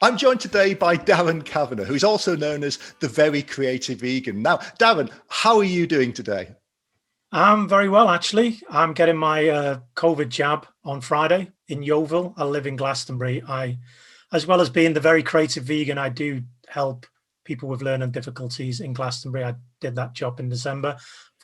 I'm joined today by Darren Kavanagh, who's also known as the Very Creativegan. Now, Darren, how are you doing today? I'm very well, actually. I'm getting my COVID jab on Friday in Yeovil. I live in Glastonbury. As well as being the Very Creative Vegan, I do help people with learning difficulties in Glastonbury. I did that job in December.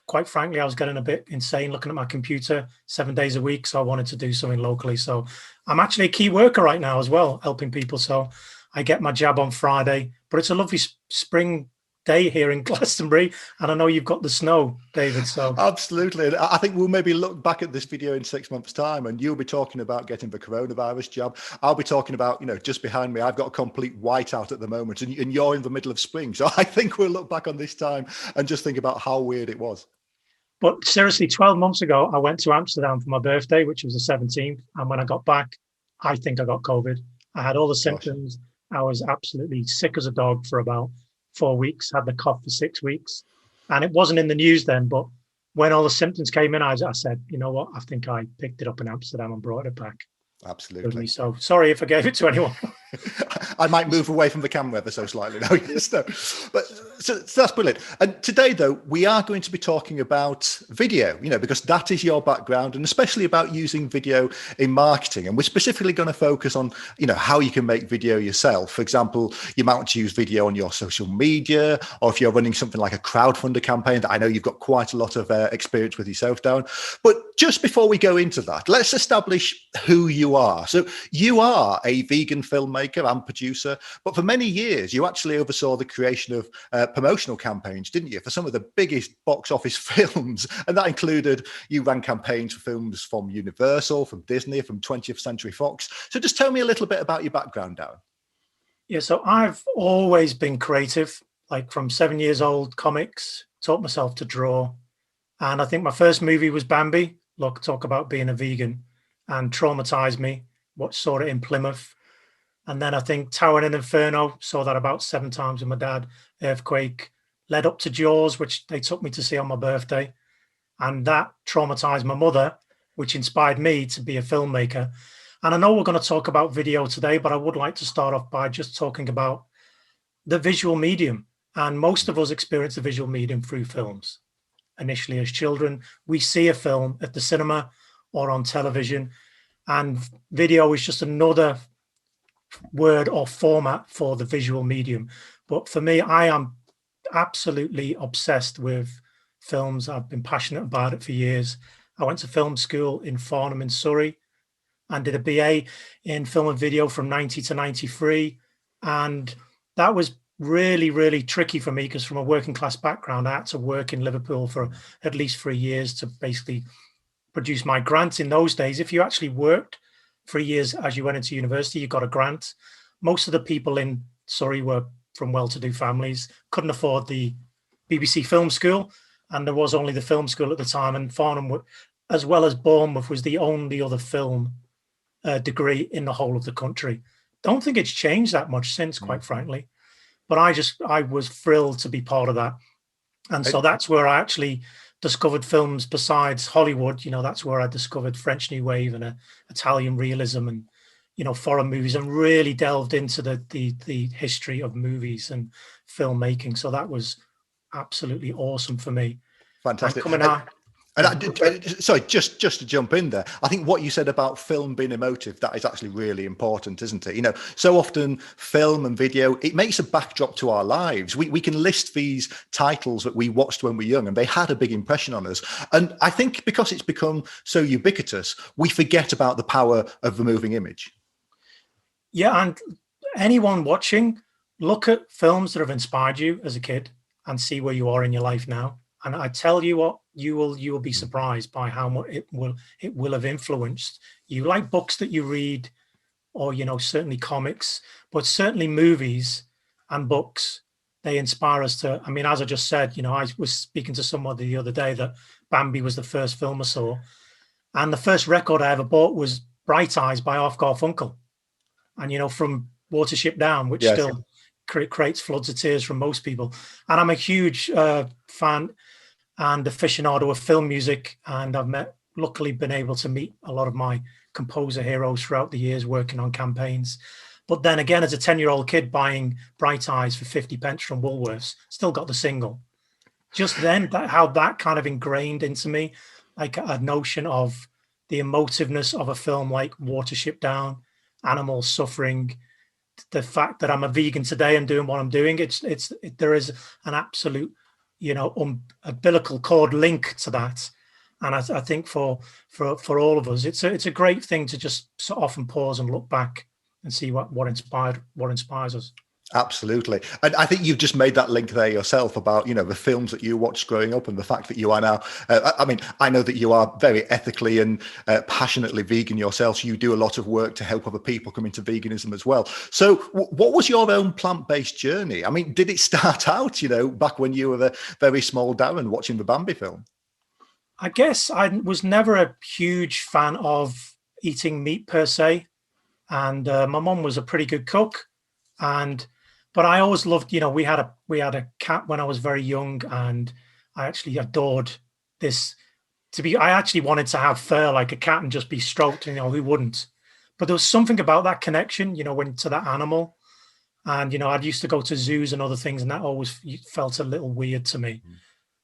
Quite frankly, I was getting a bit insane looking at my computer 7 days a week, so I wanted to do something locally. So I'm actually a key worker right now as well, helping people. So I get my jab on Friday, but it's a lovely spring day here in Glastonbury, and I know you've got the snow, David. So Absolutely. I think we'll maybe look back at this video in 6 months' time, and you'll be talking about getting the coronavirus jab. I'll be talking about, just behind me, I've got a complete whiteout at the moment, and you're in the middle of spring. So I think we'll look back on this time and just think about how weird it was. But seriously, 12 months ago, I went to Amsterdam for my birthday, which was the 17th. And when I got back, I think I got COVID. I had all the symptoms. I was absolutely sick as a dog for about 4 weeks, had the cough for 6 weeks. And it wasn't in the news then, but when all the symptoms came in, I said, you know what? I think I picked it up in Amsterdam and brought it back. Absolutely. So sorry if I gave it to anyone. I might move away from the camera ever so slightly now. But so that's brilliant. And today, though, we are going to be talking about video, because that is your background, and especially about using video in marketing. And we're specifically going to focus on, how you can make video yourself. For example, you might want to use video on your social media, or if you're running something like a crowdfunder campaign that I know you've got quite a lot of experience with yourself, Darren. But just before we go into that, let's establish who you are. So you are a vegan filmmaker and producer, but for many years you actually oversaw the creation of promotional campaigns, didn't you, for some of the biggest box office films? And that included, you ran campaigns for films from Universal, from Disney, from 20th Century Fox. So just tell me a little bit about your background, Darren. Yeah, so I've always been creative, like from 7 years old, comics, taught myself to draw. And I think my first movie was Bambi. Look, talk about being a vegan, and traumatized me. Saw it in Plymouth. And then I think Tower and Inferno, saw that about 7 times with my dad. Earthquake, led up to Jaws, which they took me to see on my birthday. And that traumatized my mother, which inspired me to be a filmmaker. And I know we're going to talk about video today, but I would like to start off by just talking about the visual medium. And most of us experience the visual medium through films. Initially, as children, we see a film at the cinema or on television, and video is just another word or format for the visual medium. But for me, I am absolutely obsessed with films. I've been passionate about it for years. I went to film school in Farnham in Surrey and did a BA in film and video from 90 to 93. And that was really, really tricky for me because from a working class background, I had to work in Liverpool for at least 3 years to basically produce my grant. In those days, if you actually worked 3 years as you went into university, you got a grant. Most of the people in Surrey were from well-to-do families, couldn't afford the BBC Film School, and there was only the film school at the time. And Farnham, as well as Bournemouth, was the only other film degree in the whole of the country. Don't think it's changed that much since, quite frankly. But I was thrilled to be part of that. And so that's where I actually discovered films besides Hollywood. That's where I discovered French New Wave and Italian realism and, foreign movies, and really delved into the history of movies and filmmaking. So that was absolutely awesome for me. Fantastic. Sorry, just to jump in there, I think what you said about film being emotive, that is actually really important, isn't it? So often film and video, it makes a backdrop to our lives. We can list these titles that we watched when we were young, and they had a big impression on us. And I think because it's become so ubiquitous, we forget about the power of the moving image. Yeah, and anyone watching, look at films that have inspired you as a kid and see where you are in your life now. And I tell you what, you will be surprised by how much it will have influenced you. Like books that you read, or certainly comics, but certainly movies and books, they inspire us to. I mean, as I just said, I was speaking to someone the other day that Bambi was the first film I saw, and the first record I ever bought was Bright Eyes by Art Garfunkel, and from Watership Down, which still creates floods of tears from most people. And I'm a huge fan and aficionado of film music, and I've luckily been able to meet a lot of my composer heroes throughout the years working on campaigns. But then again, as a 10-year-old kid buying Bright Eyes for 50 pence from Woolworths, still got the single. Just then, how that kind of ingrained into me, like a notion of the emotiveness of a film like Watership Down, animals suffering, the fact that I'm a vegan today and doing what I'm doing. There is an absolute, umbilical cord link to that. And I think for all of us, it's a great thing to just so often pause and look back and see what inspires us. Absolutely. And I think you've just made that link there yourself about, the films that you watched growing up and the fact that you are now, I know that you are very ethically and passionately vegan yourself. So you do a lot of work to help other people come into veganism as well. So what was your own plant-based journey? I mean, did it start out, back when you were a very small Darren watching the Bambi film? I guess I was never a huge fan of eating meat per se. And my mum was a pretty good cook. But I always loved, we had a cat when I was very young, and I actually adored this. I actually wanted to have fur like a cat and just be stroked, who wouldn't? But there was something about that connection, to that animal. And, I'd used to go to zoos and other things, and that always felt a little weird to me.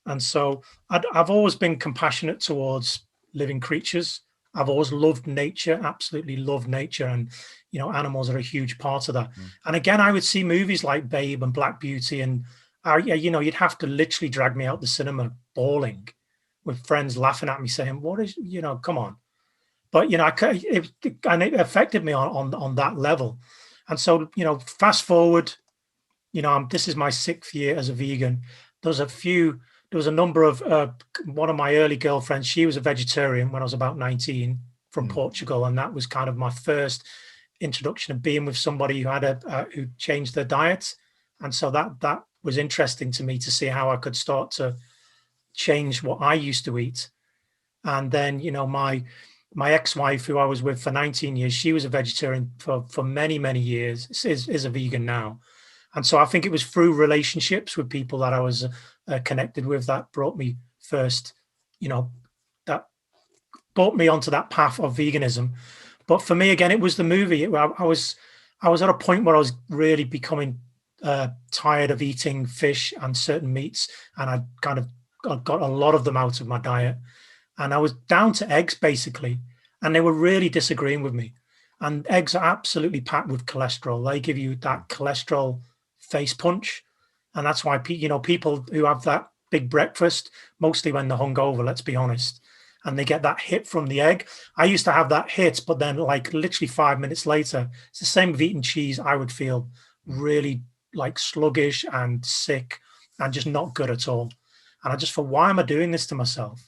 And so I've always been compassionate towards living creatures. I've always loved nature, absolutely loved nature. And, animals are a huge part of that. And again, I would see movies like Babe and Black Beauty, and, you'd have to literally drag me out the cinema bawling with friends laughing at me saying, what is, come on. But, it affected me on that level. And so, fast forward, this is my 6th year as a vegan. There was a number of, one of my early girlfriends, she was a vegetarian when I was about 19 from Portugal. And that was kind of my first introduction of being with somebody who had who changed their diet. And so that was interesting to me to see how I could start to change what I used to eat. And then, my ex-wife, who I was with for 19 years, she was a vegetarian for many, many years, is a vegan now. And so I think it was through relationships with people that I was connected with that brought me first, that brought me onto that path of veganism. But for me, again, it was the movie. I was at a point where I was really becoming tired of eating fish and certain meats, and I kind of got a lot of them out of my diet. And I was down to eggs, basically, and they were really disagreeing with me. And eggs are absolutely packed with cholesterol. They give you that cholesterol face punch. And that's why, people who have that big breakfast, mostly when they're hungover, let's be honest, and they get that hit from the egg. I used to have that hit, but then like literally 5 minutes later, it's the same with eating cheese. I would feel really like sluggish and sick and just not good at all. And I just thought, why am I doing this to myself?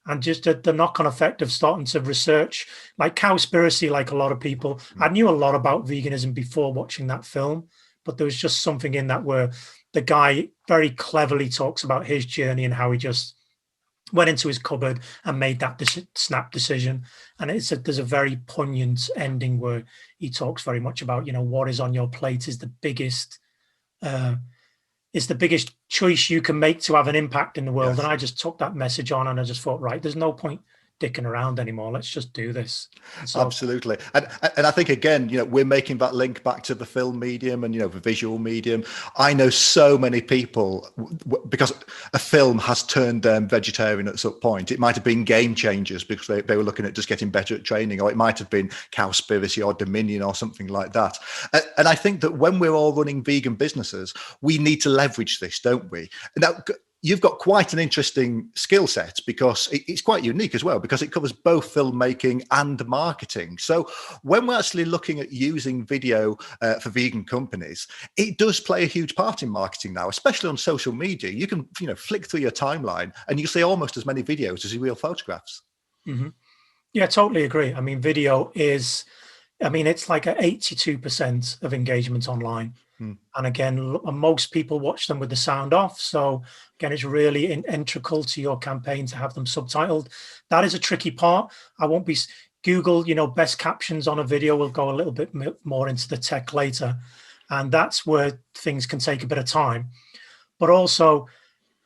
And just the knock-on effect of starting to research, like Cowspiracy, like a lot of people. I knew a lot about veganism before watching that film, but there was just something in that where the guy very cleverly talks about his journey and how he just went into his cupboard and made that snap decision. And there's a very poignant ending where he talks very much about, what is on your plate is the biggest choice you can make to have an impact in the world. Yes. And I just took that message on and I just thought, right, there's no point dicking around anymore. Let's just do this. So, absolutely. And I think, again, we're making that link back to the film medium and, the visual medium. I know so many people, because a film has turned them vegetarian at some point. It might have been Game Changers because they were looking at just getting better at training, or it might have been Cowspiracy or Dominion or something like that. And I think that when we're all running vegan businesses, we need to leverage this, don't we? Now, you've got quite an interesting skill set because it's quite unique as well, because it covers both filmmaking and marketing. So when we're actually looking at using video for vegan companies, it does play a huge part in marketing now, especially on social media. You can, flick through your timeline and you see almost as many videos as real photographs. Mm-hmm. Yeah, totally agree. I mean, video is, it's like 82% of engagement online. And again, most people watch them with the sound off. So again, it's really integral to your campaign to have them subtitled. That is a tricky part. I won't be Google, best captions on a video. We'll go a little bit more into the tech later. And that's where things can take a bit of time. But also,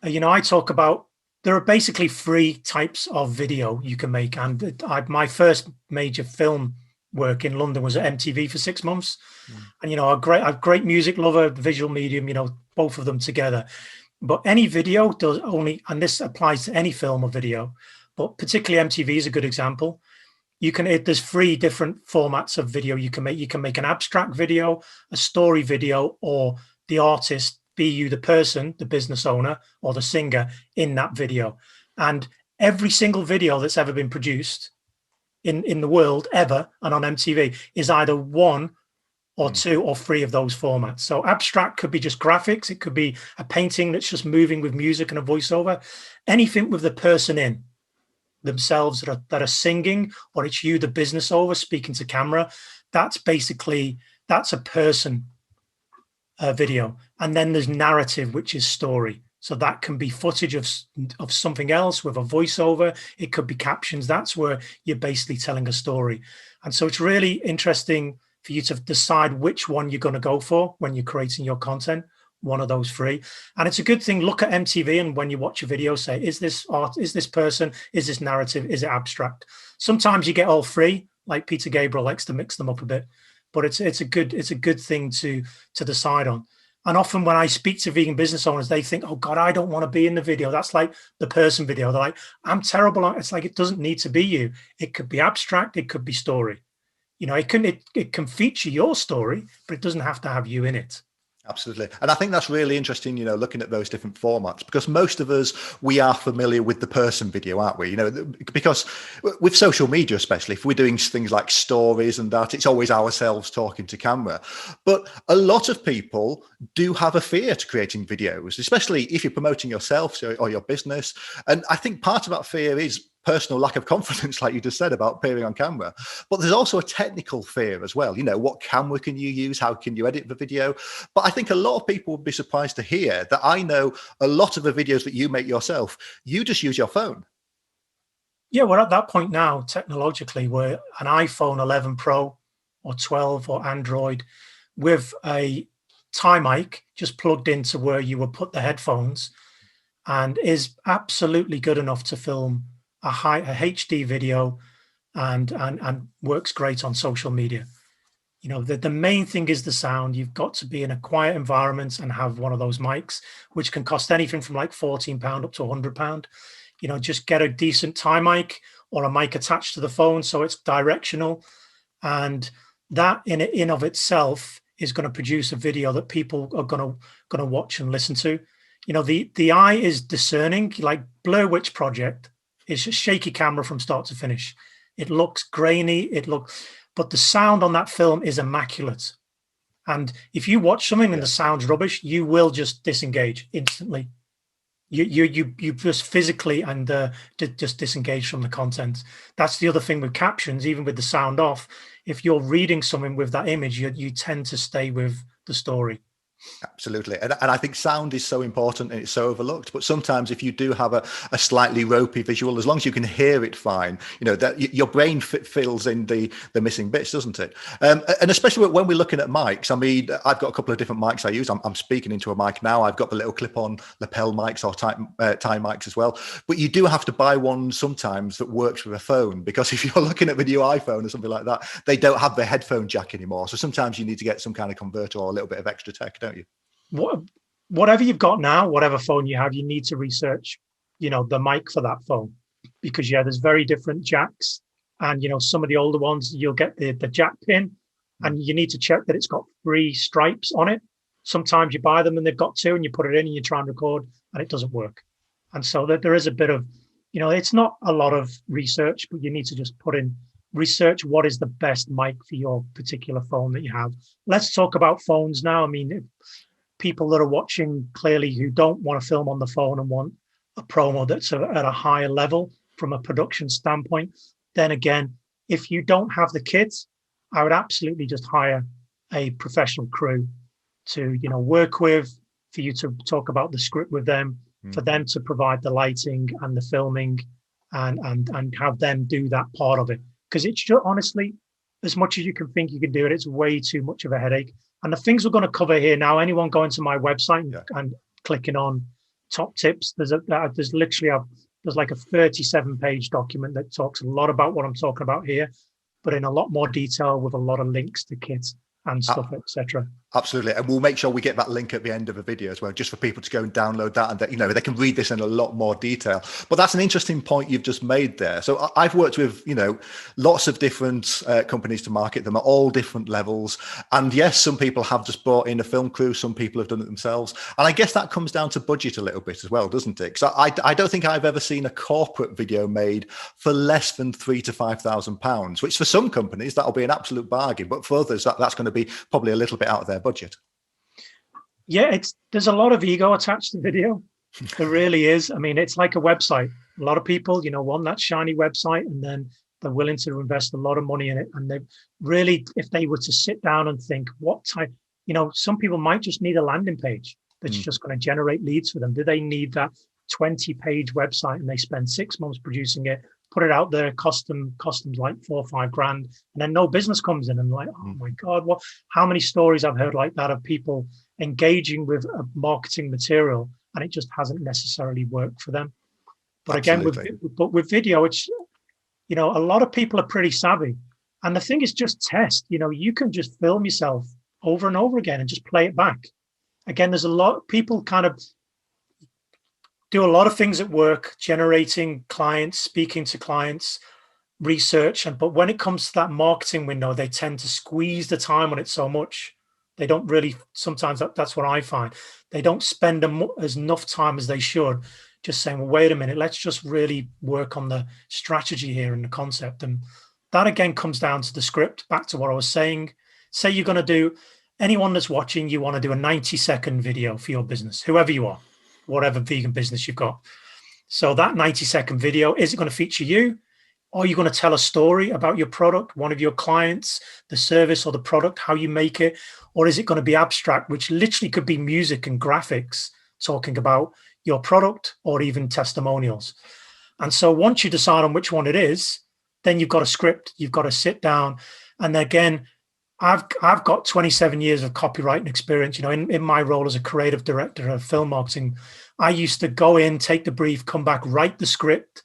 I talk about, there are basically 3 types of video you can make. And my first major film work in London was at MTV for 6 months. And, you know, I'm a great music lover, visual medium, you know, both of them together. But any video does only, and this applies to any film or video, but particularly MTV is a good example. There's 3 different formats of video you can make. You can make an abstract video, a story video, or the artist, be you the person, the business owner, or the singer in that video. And every single video that's ever been produced in the world ever and on MTV is either 1 or 2 or 3 of those formats. So abstract could be just graphics. It could be a painting that's just moving with music and a voiceover. Anything with the person in themselves that are singing, or it's you, the business owner, speaking to camera. That's a person video. And then there's narrative, which is story. So that can be footage of something else with a voiceover. It could be captions. That's where you're basically telling a story. And so it's really interesting for you to decide which one you're going to go for when you're creating your content, one of those 3. And it's a good thing. Look at MTV, and when you watch a video, say, is this art? Is this person? Is this narrative? Is it abstract? Sometimes you get all 3, like Peter Gabriel likes to mix them up a bit, but it's a good thing to decide on. And often when I speak to vegan business owners, they think, oh God, I don't want to be in the video. That's like the person video. They're like, I'm terrible. It's like, it doesn't need to be you. It could be abstract. It could be story. You know, it can feature your story, but it doesn't have to have you in it. Absolutely. And I think that's really interesting, you know, looking at those different formats, because most of us, we are familiar with the person video, aren't we? You know, because with social media, especially if we're doing things like stories and that, it's always ourselves talking to camera. But a lot of people do have a fear to creating videos, especially if you're promoting yourself or your business. And I think part of that fear is personal lack of confidence, like you just said, about appearing on camera. But there's also a technical fear as well. You know, what camera can you use? How can you edit the video? But I think a lot of people would be surprised to hear that I know a lot of the videos that you make yourself, you just use your phone. Yeah, we're at that point now, technologically, where an iPhone 11 Pro or 12 or Android with a tie mic just plugged into where you would put the headphones, and is absolutely good enough to film a HD video and works great on social media. You know, the main thing is the sound. You've got to be in a quiet environment and have one of those mics, which can cost anything from like £14 up to £100. You know, just get a decent tie mic or a mic attached to the phone so it's directional. And that in of itself is going to produce a video that people are going to watch and listen to. You know, the eye is discerning. Like Blair Witch Project is a shaky camera from start to finish. It looks grainy. But the sound on that film is immaculate. And if you watch something and the sound's rubbish, you will just disengage instantly. You just physically and just disengage from the content. That's the other thing with captions, even with the sound off. If you're reading something with that image, you tend to stay with the story. Absolutely. And I think sound is so important and it's so overlooked. But sometimes if you do have a slightly ropey visual, as long as you can hear it fine, you know, that your brain fills in the missing bits, doesn't it? And especially when we're looking at mics, I mean, I've got a couple of different mics I use. I'm speaking into a mic now. I've got the little clip-on lapel mics or tie mics as well. But you do have to buy one sometimes that works with a phone, because if you're looking at the new iPhone or something like that, they don't have the headphone jack anymore. So sometimes you need to get some kind of converter or a little bit of extra tech, don't you? Whatever you've got now, whatever phone you have, you need to research, you know, the mic for that phone, because there's very different jacks, and you know, some of the older ones you'll get the jack pin, and you need to check that it's got 3 stripes on it. Sometimes you buy them and they've got 2, and you put it in and you try and record and it doesn't work. And so there is a bit of, you know, it's not a lot of research, but you need to just put in research what is the best mic for your particular phone that you have. Let's talk about phones now. I mean, people that are watching clearly who don't want to film on the phone and want a promo that's at a higher level from a production standpoint, then again, if you don't have the kids, I would absolutely just hire a professional crew to, you know, work with, for you to talk about the script with them, for them to provide the lighting and the filming, and have them do that part of it. Because it's just, honestly, as much as you can think you can do it, it's way too much of a headache. And the things we're going to cover here now, anyone going to my website and clicking on top tips, there's like a 37-page document that talks a lot about what I'm talking about here. but in a lot more detail with a lot of links to kits and stuff, etc. Absolutely. And we'll make sure we get that link at the end of the video as well, just for people to go and download that, and that, you know, they can read this in a lot more detail. But that's an interesting point you've just made there. So I've worked with, you know, lots of different companies to market them at all different levels. And yes, some people have just brought in a film crew. Some people have done it themselves. And I guess that comes down to budget a little bit as well, doesn't it? Because I don't think I've ever seen a corporate video made for less than £3,000 to £5,000, which for some companies, that'll be an absolute bargain. But for others, that's going to be probably a little bit out of their budget. Yeah, there's a lot of ego attached to video. There really is. I mean, it's like a website. A lot of people, you know, want that shiny website, and then they're willing to invest a lot of money in it. And they really, if they were to sit down and think, what type, you know, some people might just need a landing page that's just going to generate leads for them. Do they need that 20-page website, and they spend 6 months producing it, put it out there, customs like $4 or $5 grand, and then no business comes in, and like, oh my God, how many stories I've heard like that of people engaging with a marketing material and it just hasn't necessarily worked for them. But Absolutely. again, with video, it's, you know, a lot of people are pretty savvy, and the thing is just test. You know, you can just film yourself over and over again and just play it back. Again, there's a lot, people kind of do a lot of things at work, generating clients, speaking to clients, research, but when it comes to that marketing window, they tend to squeeze the time on it so much. They don't really, sometimes that's what I find. They don't spend enough time as they should just saying, well, wait a minute, let's just really work on the strategy here and the concept. And that again comes down to the script, back to what I was saying. Say you're going to do, anyone that's watching, you want to do a 90-second video for your business, whoever you are, whatever vegan business you've got. So that 90-second video, is it going to feature you? Are you going to tell a story about your product, one of your clients, the service or the product, how you make it? Or is it going to be abstract, which literally could be music and graphics talking about your product, or even testimonials? And so once you decide on which one it is, then you've got a script, you've got to sit down. And again, I've got 27 years of copywriting experience. You know, in my role as a creative director of film marketing, I used to go in, take the brief, come back, write the script,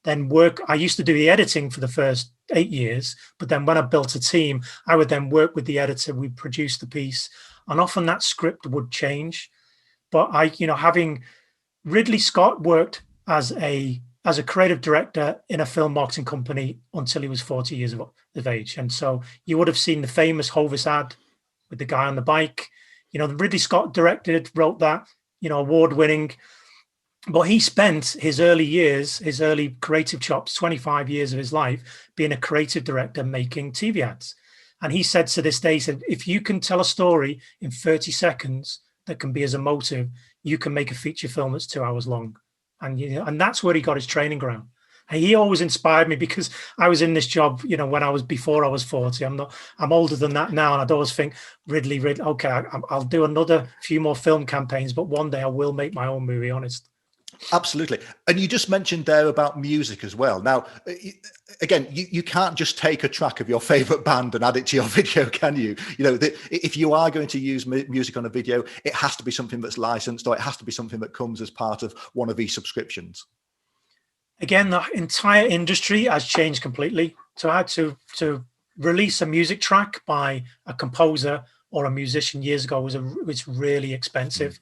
then work. I used to do the editing for the first 8 years, but then when I built a team, I would then work with the editor. We produced the piece, and often that script would change. But you know, having Ridley Scott worked as a creative director in a film marketing company until he was 40 years of age. And so you would have seen the famous Hovis ad with the guy on the bike. You know, Ridley Scott wrote that, you know, award-winning. But he spent his early years, his early creative chops, 25 years of his life being a creative director making TV ads. And he said to this day, he said, if you can tell a story in 30 seconds that can be as emotive, you can make a feature film that's 2 hours long. And, you know, and that's where he got his training ground. And he always inspired me, because I was in this job, you know, before I was 40. I'm older than that now. And I'd always think, Ridley, okay, I'll do another few more film campaigns, but one day I will make my own movie, honest. Absolutely. And you just mentioned there about music as well. Now, again, you can't just take a track of your favorite band and add it to your video, can you? You know, if you are going to use music on a video, it has to be something that's licensed, or it has to be something that comes as part of one of these subscriptions. Again, the entire industry has changed completely. So I had to release a music track by a composer or a musician years ago was really expensive.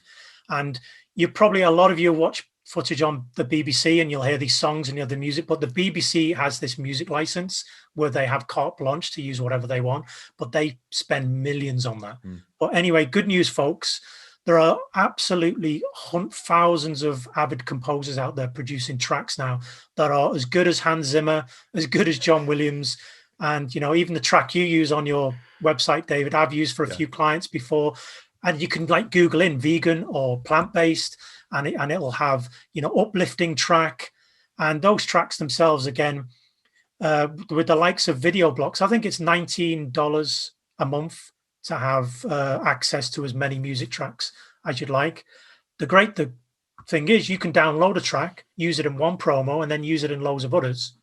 And a lot of you watch footage on the BBC and you'll hear these songs and you hear the music, but the BBC has this music license where they have carte blanche to use whatever they want, but they spend millions on that. But anyway, good news, folks. There are absolutely thousands of avid composers out there producing tracks now that are as good as Hans Zimmer, as good as John Williams. And, you know, even the track you use on your website, David, I've used for a few clients before. And you can like Google in vegan or plant-based, and it'll have, you know, uplifting track. And those tracks themselves, again, with the likes of video blocks, I think it's $19 a month to have access to as many music tracks as you'd like. The thing is, you can download a track, use it in one promo, and then use it in loads of others.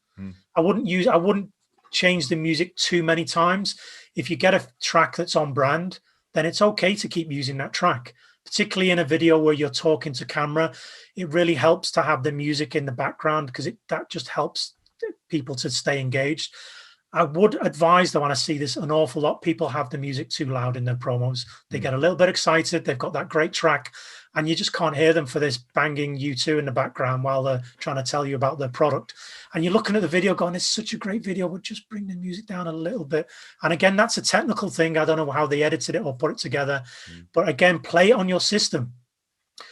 I wouldn't change the music too many times. If you get a track that's on brand, then it's okay to keep using that track, particularly in a video where you're talking to camera. It really helps to have the music in the background, because that just helps people to stay engaged. I would advise, though, and I see this an awful lot, people have the music too loud in their promos. They get a little bit excited. They've got that great track, and you just can't hear them for this banging U2 in the background while they're trying to tell you about their product. And you're looking at the video going, it's such a great video, but just bring the music down a little bit. And again, that's a technical thing. I don't know how they edited it or put it together. But again, play it on your system.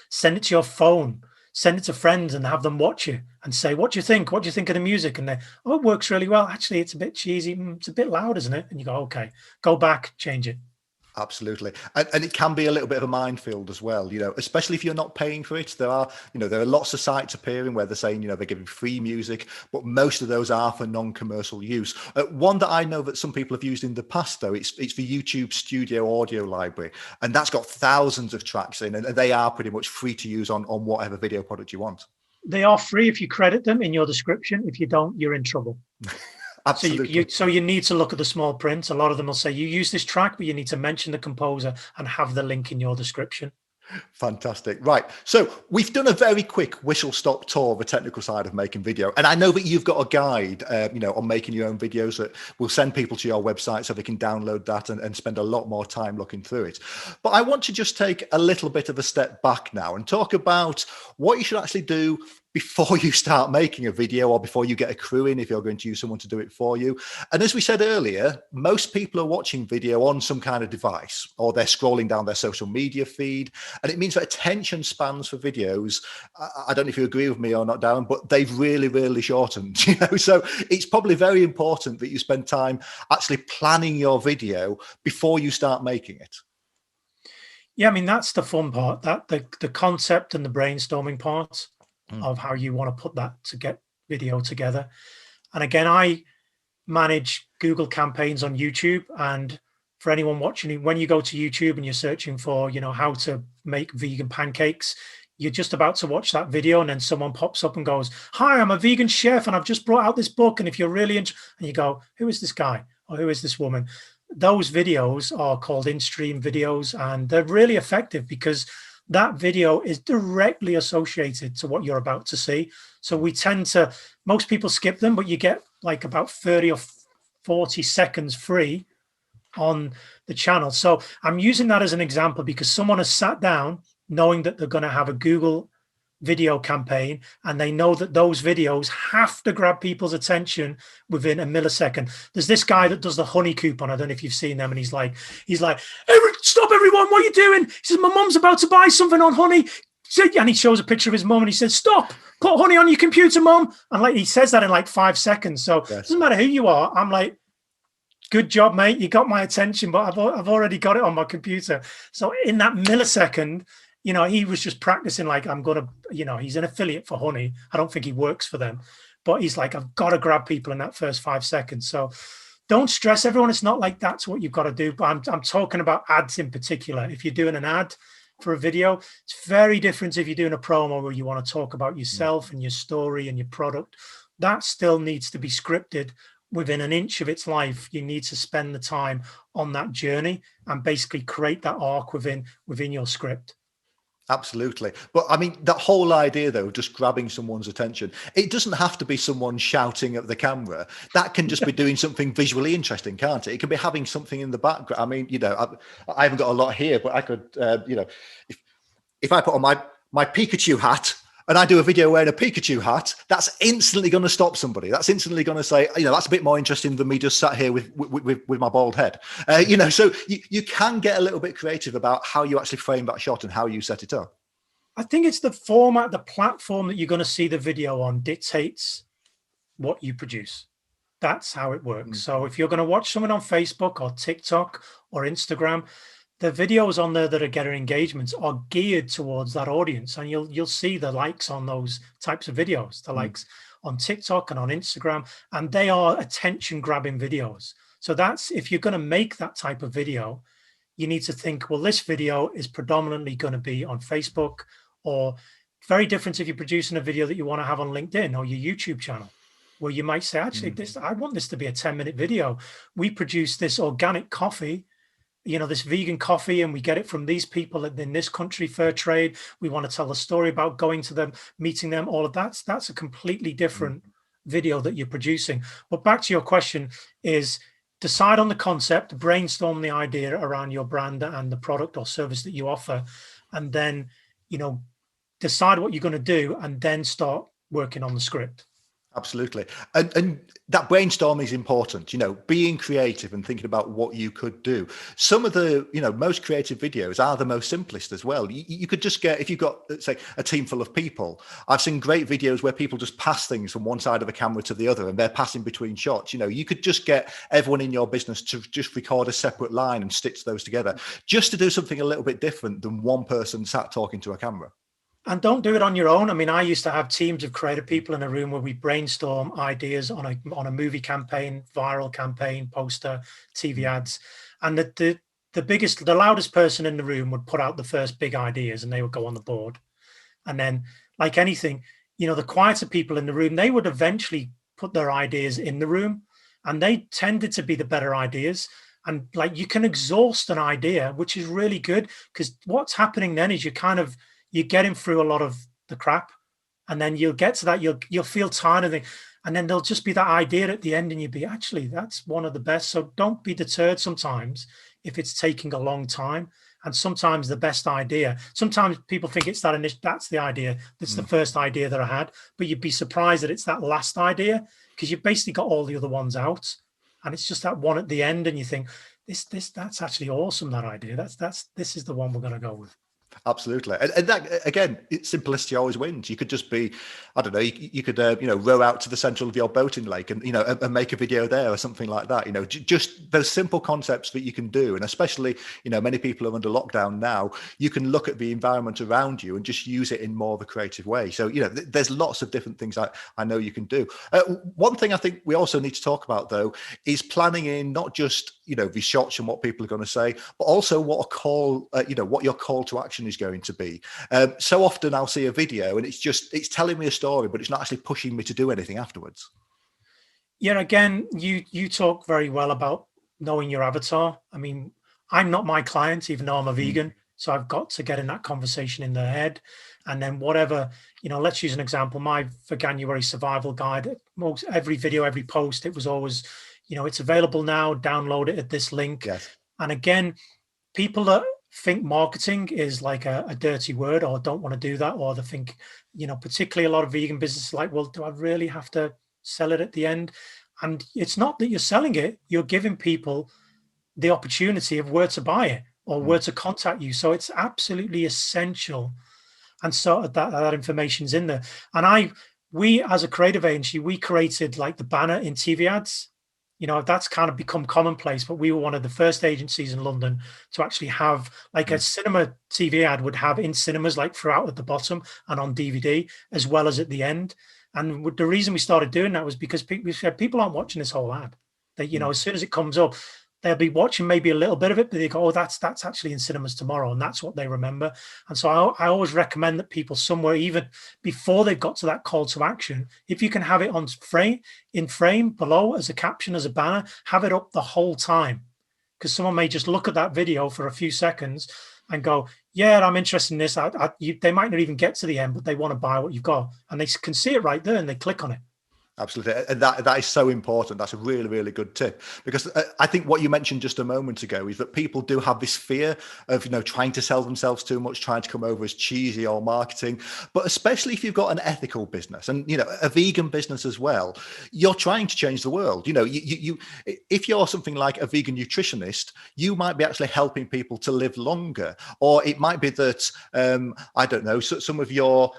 Send it to your phone. Send it to friends and have them watch you and say, what do you think? What do you think of the music? And they, oh, it works really well. Actually, it's a bit cheesy. It's a bit loud, isn't it? And you go, okay, go back, change it. Absolutely. And it can be a little bit of a minefield as well, you know, especially if you're not paying for it. There are lots of sites appearing where they're saying, they're giving free music, but most of those are for non-commercial use. One that I know that some people have used in the past, though, it's the YouTube Studio Audio Library. And that's got thousands of tracks in, and they are pretty much free to use on whatever video product you want. They are free if you credit them in your description. If you don't, you're in trouble. Absolutely. So you need to look at the small print. A lot of them will say you use this track, but you need to mention the composer and have the link in your description. Fantastic. Right. So we've done a very quick whistle-stop tour of the technical side of making video. And I know that you've got a guide, on making your own videos that will send people to your website so they can download that and spend a lot more time looking through it. But I want to just take a little bit of a step back now and talk about what you should actually do before you start making a video, or before you get a crew in if you're going to use someone to do it for you. And as we said earlier, most people are watching video on some kind of device, or they're scrolling down their social media feed. And it means that attention spans for videos, I don't know if you agree with me or not, Darren, but they've really, really shortened. So it's probably very important that you spend time actually planning your video before you start making it. Yeah, I mean, that's the fun part, that the concept and the brainstorming part of how you want to put that to get video together. And again, I manage Google campaigns on YouTube. And for anyone watching, when you go to YouTube and you're searching for, how to make vegan pancakes, you're just about to watch that video, and then someone pops up and goes, hi, I'm a vegan chef and I've just brought out this book. And if you're really interested, and you go, who is this guy? Or who is this woman? Those videos are called in-stream videos, and they're really effective because that video is directly associated to what you're about to see. So most people skip them, but you get like about 30 or 40 seconds free on the channel. So I'm using that as an example because someone has sat down knowing that they're going to have a Google video campaign, and they know that those videos have to grab people's attention within a millisecond. There's this guy that does the honey coupon. I don't know if you've seen them, and he's like, stop everyone, what are you doing? He says, my mum's about to buy something on honey. And he shows a picture of his mum and he says, stop, put honey on your computer, mum. And he says that in like 5 seconds. So It doesn't matter who you are. I'm like, good job, mate. You got my attention, but I've already got it on my computer. So in that millisecond, he was just practicing like, he's an affiliate for honey. I don't think he works for them, but he's like, I've got to grab people in that first 5 seconds. So don't stress everyone. It's not like that's what you've got to do, but I'm talking about ads in particular. If you're doing an ad for a video, it's very different if you're doing a promo where you want to talk about yourself and your story and your product. That still needs to be scripted within an inch of its life. You need to spend the time on that journey and basically create that arc within your script. Absolutely. But I mean, that whole idea, though, of just grabbing someone's attention, it doesn't have to be someone shouting at the camera. That can just be doing something visually interesting, can't it? It can be having something in the background. I mean, I haven't got a lot here, but I could, if I put on my Pikachu hat and I do a video wearing a Pikachu hat, that's instantly going to stop somebody. That's instantly going to say, that's a bit more interesting than me just sat here with my bald head. So you can get a little bit creative about how you actually frame that shot and how you set it up. I think it's the format, the platform that you're going to see the video on dictates what you produce. That's how it works. So if you're going to watch someone on Facebook or TikTok or Instagram, the videos on there that are getting engagements are geared towards that audience, and you'll see the likes on those types of videos, the likes on TikTok and on Instagram, and they are attention grabbing videos. So that's, if you're going to make that type of video, you need to think, well, this video is predominantly going to be on Facebook, or very different if you're producing a video that you want to have on LinkedIn or your YouTube channel, where you might say, actually, I want this to be a 10-minute video. We produce this organic coffee, this vegan coffee, and we get it from these people in this country, fair trade. We want to tell the story about going to them, meeting them, all of that. That's a completely different video that you're producing. But back to your question is, decide on the concept, brainstorm the idea around your brand and the product or service that you offer, and then, decide what you're going to do and then start working on the script. Absolutely. And that brainstorm is important, being creative and thinking about what you could do. Some of the, most creative videos are the most simplest as well. You could just get, if you've got, let's say, a team full of people, I've seen great videos where people just pass things from one side of the camera to the other and they're passing between shots. You could just get everyone in your business to just record a separate line and stitch those together, just to do something a little bit different than one person sat talking to a camera. And don't do it on your own. I mean, I used to have teams of creative people in a room where we brainstorm ideas on a movie campaign, viral campaign, poster, TV ads. And the loudest person in the room would put out the first big ideas and they would go on the board. And then, like anything, the quieter people in the room, they would eventually put their ideas in the room, and they tended to be the better ideas. And like, you can exhaust an idea, which is really good, because what's happening then is you're getting through a lot of the crap, and then you'll get to that, you'll feel tired of it, and then there'll just be that idea at the end, and you'll be, actually, that's one of the best. So don't be deterred sometimes if it's taking a long time. And sometimes the best idea, sometimes people think it's that's the idea, that's the first idea that I had, but you'd be surprised that it's that last idea, because you've basically got all the other ones out, and it's just that one at the end, and you think, that's actually awesome, that idea. This is the one we're going to go with. Absolutely. And that, again, simplicity always wins. You could just be, I don't know, you could, row out to the central of your boating lake and, and make a video there or something like that. Just those simple concepts that you can do. And especially, many people are under lockdown now, you can look at the environment around you and just use it in more of a creative way. So, there's lots of different things I know you can do. One thing I think we also need to talk about, though, is planning in not just, the shots and what people are going to say, but also what what your call to action is going to be. So often I'll see a video and it's telling me a story, but it's not actually pushing me to do anything afterwards. Yeah, again, you talk very well about knowing your avatar. I mean, I'm not my client, even though I'm a vegan. So I've got to get in that conversation in their head. And then whatever, let's use an example. My Veganuary survival guide, every video, every post, it was always, it's available now, download it at this link. Yes. And again, people that think marketing is like a dirty word, or don't want to do that, or they think, particularly a lot of vegan businesses like, well, do I really have to sell it at the end? And it's not that you're selling it, you're giving people the opportunity of where to buy it or where to contact you. So it's absolutely essential. And so that information's in there. And we as a creative agency, we created like the banner in TV ads. That's kind of become commonplace, but we were one of the first agencies in London to actually have like a cinema TV ad would have in cinemas, like throughout at the bottom and on DVD, as well as at the end. And the reason we started doing that was because we said people aren't watching this whole ad. They, as soon as it comes up, they'll be watching maybe a little bit of it, but they go, oh, that's actually in cinemas tomorrow. And that's what they remember. And so I always recommend that people somewhere, even before they've got to that call to action, if you can have it in frame below as a caption, as a banner, have it up the whole time. Because someone may just look at that video for a few seconds and go, yeah, I'm interested in this. They might not even get to the end, but they want to buy what you've got. And they can see it right there and they click on it. Absolutely. And that is so important. That's a really, really good tip, because I think what you mentioned just a moment ago is that people do have this fear of, trying to sell themselves too much, trying to come over as cheesy or marketing. But especially if you've got an ethical business and, a vegan business as well, you're trying to change the world. If you're something like a vegan nutritionist, you might be actually helping people to live longer. Or it might be that, I don't know, so some of your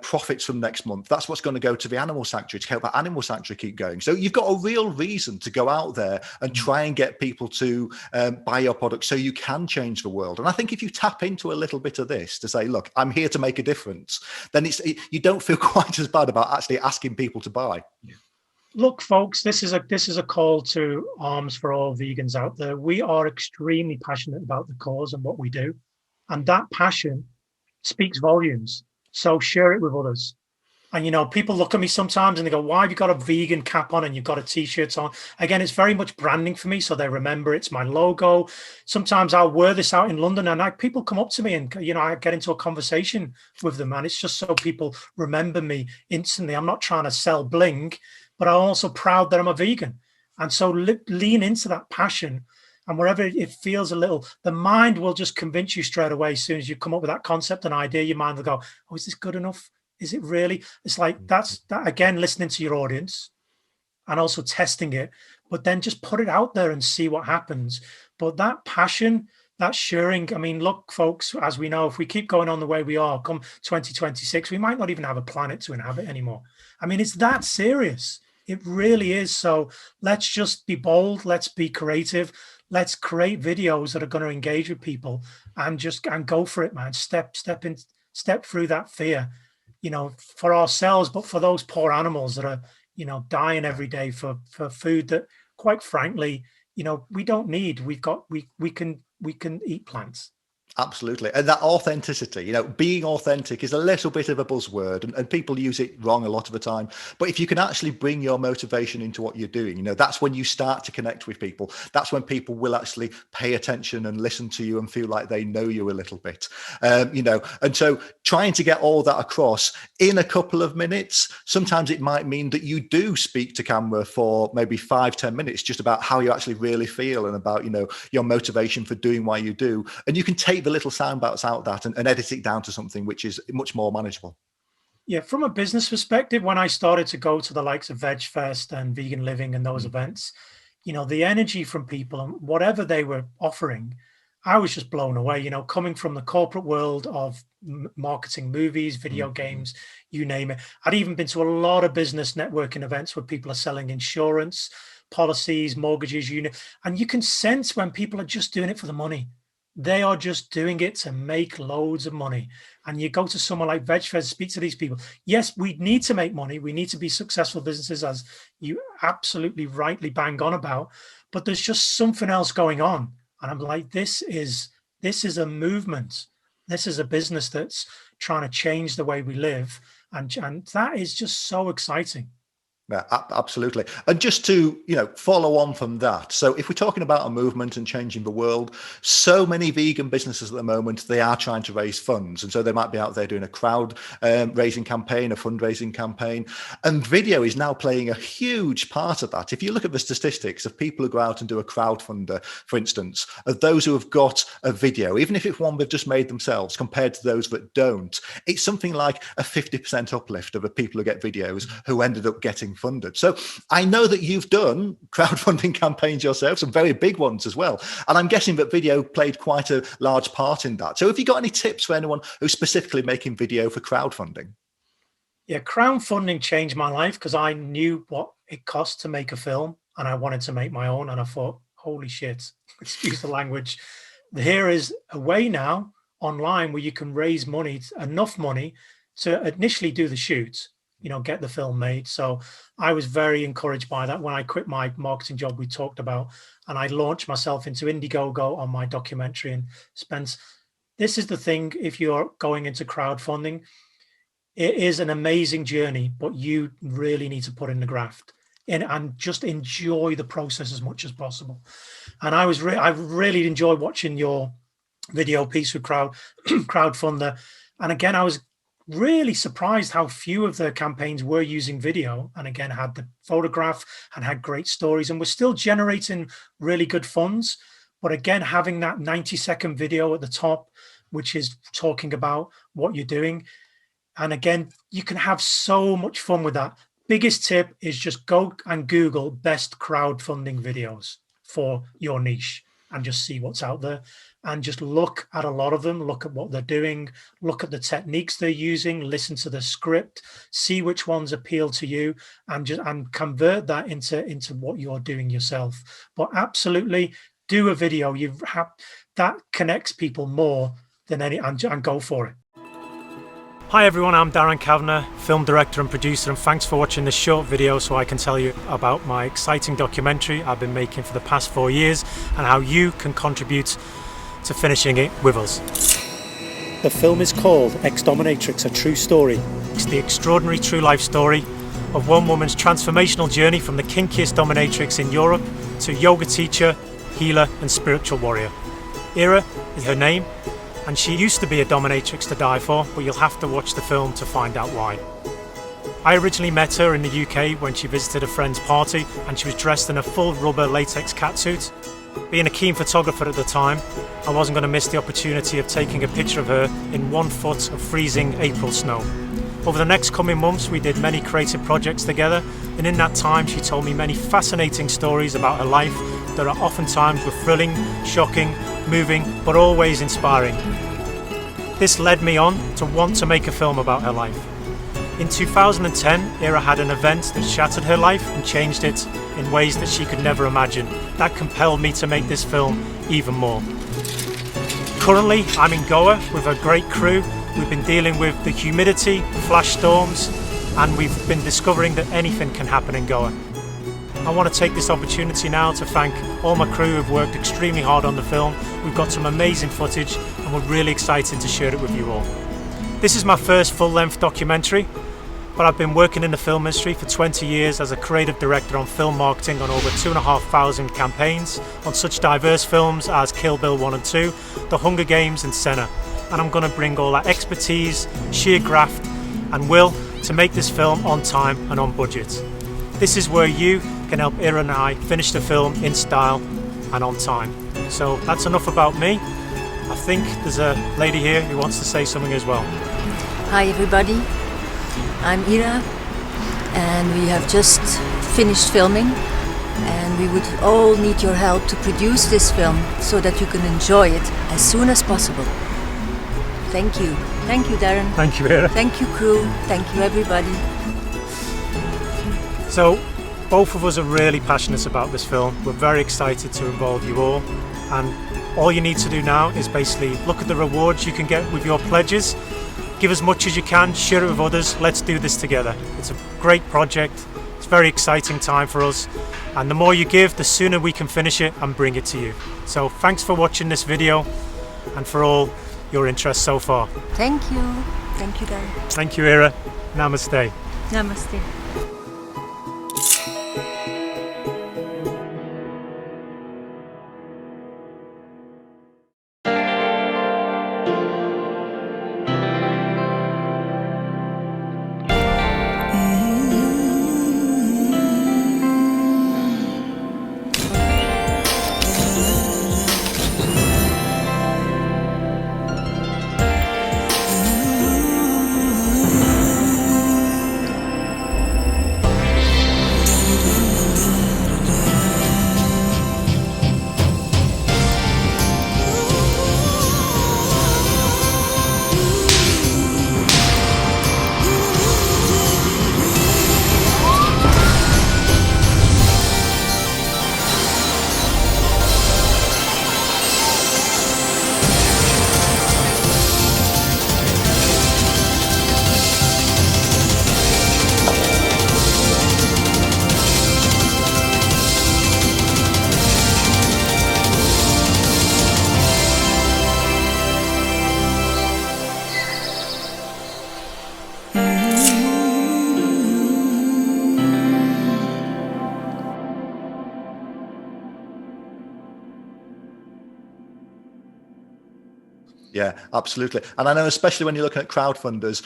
profits from next month, that's what's going to go to the animal sanctuary to help that animal sanctuary keep going. So you've got a real reason to go out there and try and get people to buy your product so you can change the world. And I think if you tap into a little bit of this to say, look, I'm here to make a difference, then you don't feel quite as bad about actually asking people to buy. Yeah. Look, folks, this is a call to arms for all vegans out there. We are extremely passionate about the cause and what we do. And that passion speaks volumes. So share it with others. And, people look at me sometimes and they go, why have you got a vegan cap on and you've got a t-shirt on? Again, it's very much branding for me. So they remember it's my logo. Sometimes I'll wear this out in London and people come up to me and, I get into a conversation with them. And it's just so people remember me instantly. I'm not trying to sell bling, but I'm also proud that I'm a vegan. And so lean into that passion. And wherever it feels a little, the mind will just convince you straight away. As soon as you come up with that concept and idea, your mind will go, oh, is this good enough? Is it really? It's like that again, listening to your audience and also testing it, but then just put it out there and see what happens. But that passion, that sharing, I mean, look, folks, as we know, if we keep going on the way we are, come 2026, we might not even have a planet to inhabit anymore. I mean, it's that serious. It really is. So let's just be bold. Let's be creative. Let's create videos that are going to engage with people and go for it, man. Step through that fear, for ourselves, but for those poor animals that are, dying every day for food that, quite frankly, we don't need. We can eat plants. Absolutely. And that authenticity, being authentic is a little bit of a buzzword and people use it wrong a lot of the time. But if you can actually bring your motivation into what you're doing, that's when you start to connect with people. That's when people will actually pay attention and listen to you and feel like they know you a little bit, and so trying to get all that across in a couple of minutes, sometimes it might mean that you do speak to camera for maybe 5-10 minutes, just about how you actually really feel and about, your motivation for doing what you do. And you can take the little sound bites out of that and edit it down to something which is much more manageable. Yeah, from a business perspective, when I started to go to the likes of Veg Fest and Vegan Living and those events, the energy from people and whatever they were offering, I was just blown away, coming from the corporate world of marketing, movies, video games, you name it. I'd even been to a lot of business networking events where people are selling insurance, policies, mortgages, and you can sense when people are just doing it for the money. They are just doing it to make loads of money. And you go to someone like VegFest, speak to these people. Yes, we need to make money. We need to be successful businesses, as you absolutely rightly bang on about. But there's just something else going on. And I'm like, this is a movement. This is a business that's trying to change the way we live. And that is just so exciting. Yeah, absolutely. And just to, follow on from that. So if we're talking about a movement and changing the world, so many vegan businesses at the moment, they are trying to raise funds. And so they might be out there doing a crowd raising campaign, a fundraising campaign. And video is now playing a huge part of that. If you look at the statistics of people who go out and do a crowdfunder, for instance, of those who have got a video, even if it's one they've just made themselves compared to those that don't, it's something like a 50% uplift of the people who get videos who ended up getting funded. So I know that you've done crowdfunding campaigns yourself, some very big ones as well. And I'm guessing that video played quite a large part in that. So have you got any tips for anyone who's specifically making video for crowdfunding? Yeah, crowdfunding changed my life because I knew what it cost to make a film and I wanted to make my own. And I thought, holy shit, excuse the language. Here is a way now online where you can raise money, enough money to initially do the shoot, get the film made. So I was very encouraged by that when I quit my marketing job we talked about, and I launched myself into Indiegogo on my documentary. And Spence, this is the thing, if you're going into crowdfunding, it is an amazing journey, but you really need to put in the graft and just enjoy the process as much as possible. And I really enjoyed watching your video piece with Crowdfunder. And again, I was really surprised how few of the campaigns were using video, and again had the photograph and had great stories and were still generating really good funds. But again, having that 90-second video at the top, which is talking about what you're doing. And again, you can have so much fun with that. Biggest tip is just go and Google best crowdfunding videos for your niche and just see what's out there. And just look at a lot of them, look at what they're doing, look at the techniques they're using, listen to the script, see which ones appeal to you, and convert that into what you're doing yourself. But absolutely do a video. That connects people more than any, and go for it. Hi everyone, I'm Darren Kavanagh, film director and producer, and thanks for watching this short video so I can tell you about my exciting documentary I've been making for the past 4 years and how you can contribute to finishing it with us. The film is called Ex-Dominatrix, A True Story. It's the extraordinary true life story of one woman's transformational journey from the kinkiest dominatrix in Europe to yoga teacher, healer and spiritual warrior. Ira is her name, and she used to be a dominatrix to die for, but you'll have to watch the film to find out why. I originally met her in the UK when she visited a friend's party, and she was dressed in a full rubber latex catsuit. Being a keen photographer at the time, I wasn't going to miss the opportunity of taking a picture of her in 1 foot of freezing April snow. Over the next coming months, we did many creative projects together, and in that time she told me many fascinating stories about her life that are oftentimes were thrilling, shocking, moving, but always inspiring. This led me on to want to make a film about her life. In 2010, Ira had an event that shattered her life and changed it in ways that she could never imagine. That compelled me to make this film even more. Currently, I'm in Goa with a great crew. We've been dealing with the humidity, flash storms, and we've been discovering that anything can happen in Goa. I want to take this opportunity now to thank all my crew who've worked extremely hard on the film. We've got some amazing footage and we're really excited to share it with you all. This is my first full-length documentary, but I've been working in the film industry for 20 years as a creative director on film marketing on over 2,500 campaigns on such diverse films as Kill Bill 1 and 2, The Hunger Games and Senna. And I'm going to bring all that expertise, sheer graft and will to make this film on time and on budget. This is where you can help Ira and I finish the film in style and on time. So that's enough about me. I think there's a lady here who wants to say something as well. Hi everybody, I'm Ira and we have just finished filming and we would all need your help to produce this film so that you can enjoy it as soon as possible. Thank you. Thank you, Darren. Thank you, Ira. Thank you, crew. Thank you, everybody. So, both of us are really passionate about this film. We're very excited to involve you all. And all you need to do now is basically look at the rewards you can get with your pledges. Give as much as you can, share it with others. Let's do this together. It's a great project. It's a very exciting time for us. And the more you give, the sooner we can finish it and bring it to you. So thanks for watching this video and for all your interest so far. Thank you. Thank you, Darren. Thank you, Ira. Namaste. Namaste. Yeah, absolutely. And I know, especially when you're looking at crowdfunders,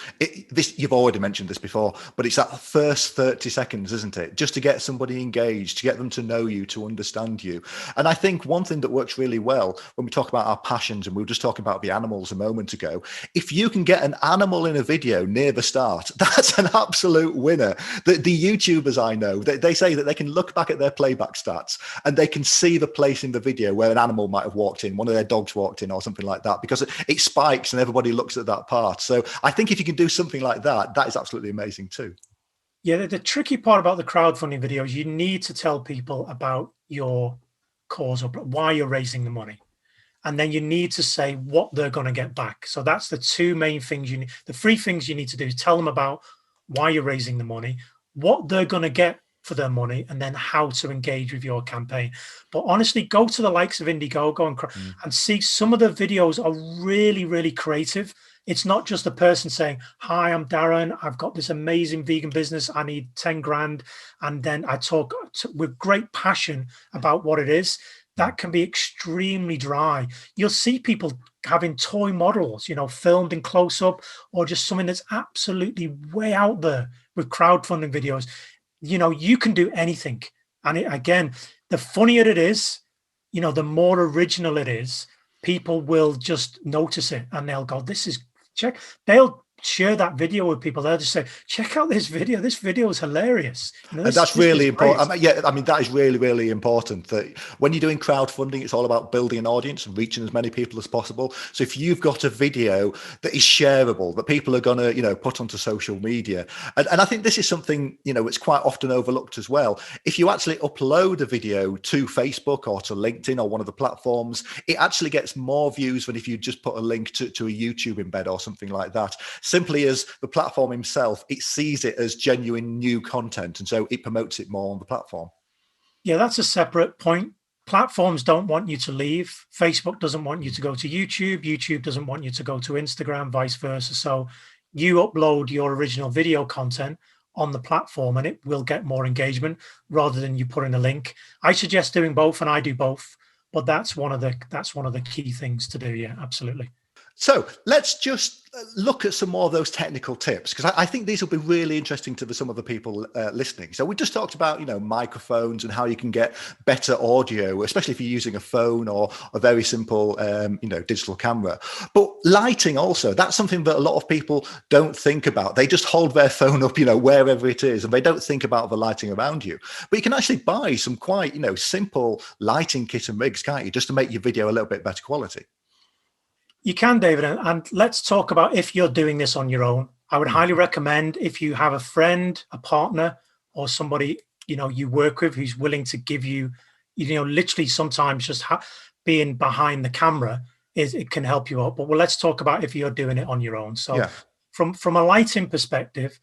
you've already mentioned this before, but it's that first 30 seconds, isn't it? Just to get somebody engaged, to get them to know you, to understand you. And I think one thing that works really well when we talk about our passions, and we were just talking about the animals a moment ago, if you can get an animal in a video near the start, that's an absolute winner. The YouTubers I know, they say that they can look back at their playback stats and they can see the place in the video where an animal might have walked in, one of their dogs walked in or something like that, because it spikes and everybody looks at that part. So I think if you can do something like that, that is absolutely amazing too. Yeah, the tricky part about the crowdfunding videos, you need to tell people about your cause or why you're raising the money. And then you need to say what they're going to get back. So that's the two main things you need. The three things you need to do is tell them about why you're raising the money, what they're going to get for their money, and then how to engage with your campaign. But honestly, go to the likes of Indiegogo and see some of the videos are really, really creative. It's not just a person saying, hi, I'm Darren. I've got this amazing vegan business. I need 10 grand. And then I talk with great passion about what it is. that can be extremely dry. You'll see people having toy models, you know, filmed in close up, or just something that's absolutely way out there with crowdfunding videos. You know, you can do anything. And again, the funnier it is, you know, the more original it is, people will just notice it and they'll go, this is, check. They'll share that video with people. They'll just say, check out this video. This video is hilarious. You know, and that's really important. I mean, that is really, really important, that when you're doing crowdfunding, it's all about building an audience and reaching as many people as possible. So if you've got a video that is shareable, that people are going to, you know, put onto social media, and I think this is something, you know, it's quite often overlooked as well. If you actually upload a video to Facebook or to LinkedIn or one of the platforms, it actually gets more views than if you just put a link to a YouTube embed or something like that. Simply as the platform himself, it sees it as genuine new content, and so it promotes it more on the platform. Yeah, that's a separate point. Platforms don't want you to leave. Facebook doesn't want you to go to YouTube. YouTube doesn't want you to go to Instagram, vice versa. So you upload your original video content on the platform and it will get more engagement rather than you put in a link. I suggest doing both, and I do both, but that's one of the key things to do. Yeah, absolutely. So let's just look at some more of those technical tips, because I think these will be really interesting to some of the people listening. So we just talked about, you know, microphones and how you can get better audio, especially if you're using a phone or a very simple, you know, digital camera. But lighting also, that's something that a lot of people don't think about. They just hold their phone up, you know, wherever it is, and they don't think about the lighting around you. But you can actually buy some quite, you know, simple lighting kit and rigs, can't you, just to make your video a little bit better quality. You can, David, and let's talk about if you're doing this on your own. I would highly recommend, if you have a friend, a partner, or somebody, you know, you work with who's willing to give you, you know, literally sometimes just being behind the camera it can help you out. But let's talk about if you're doing it on your own. So from a lighting perspective,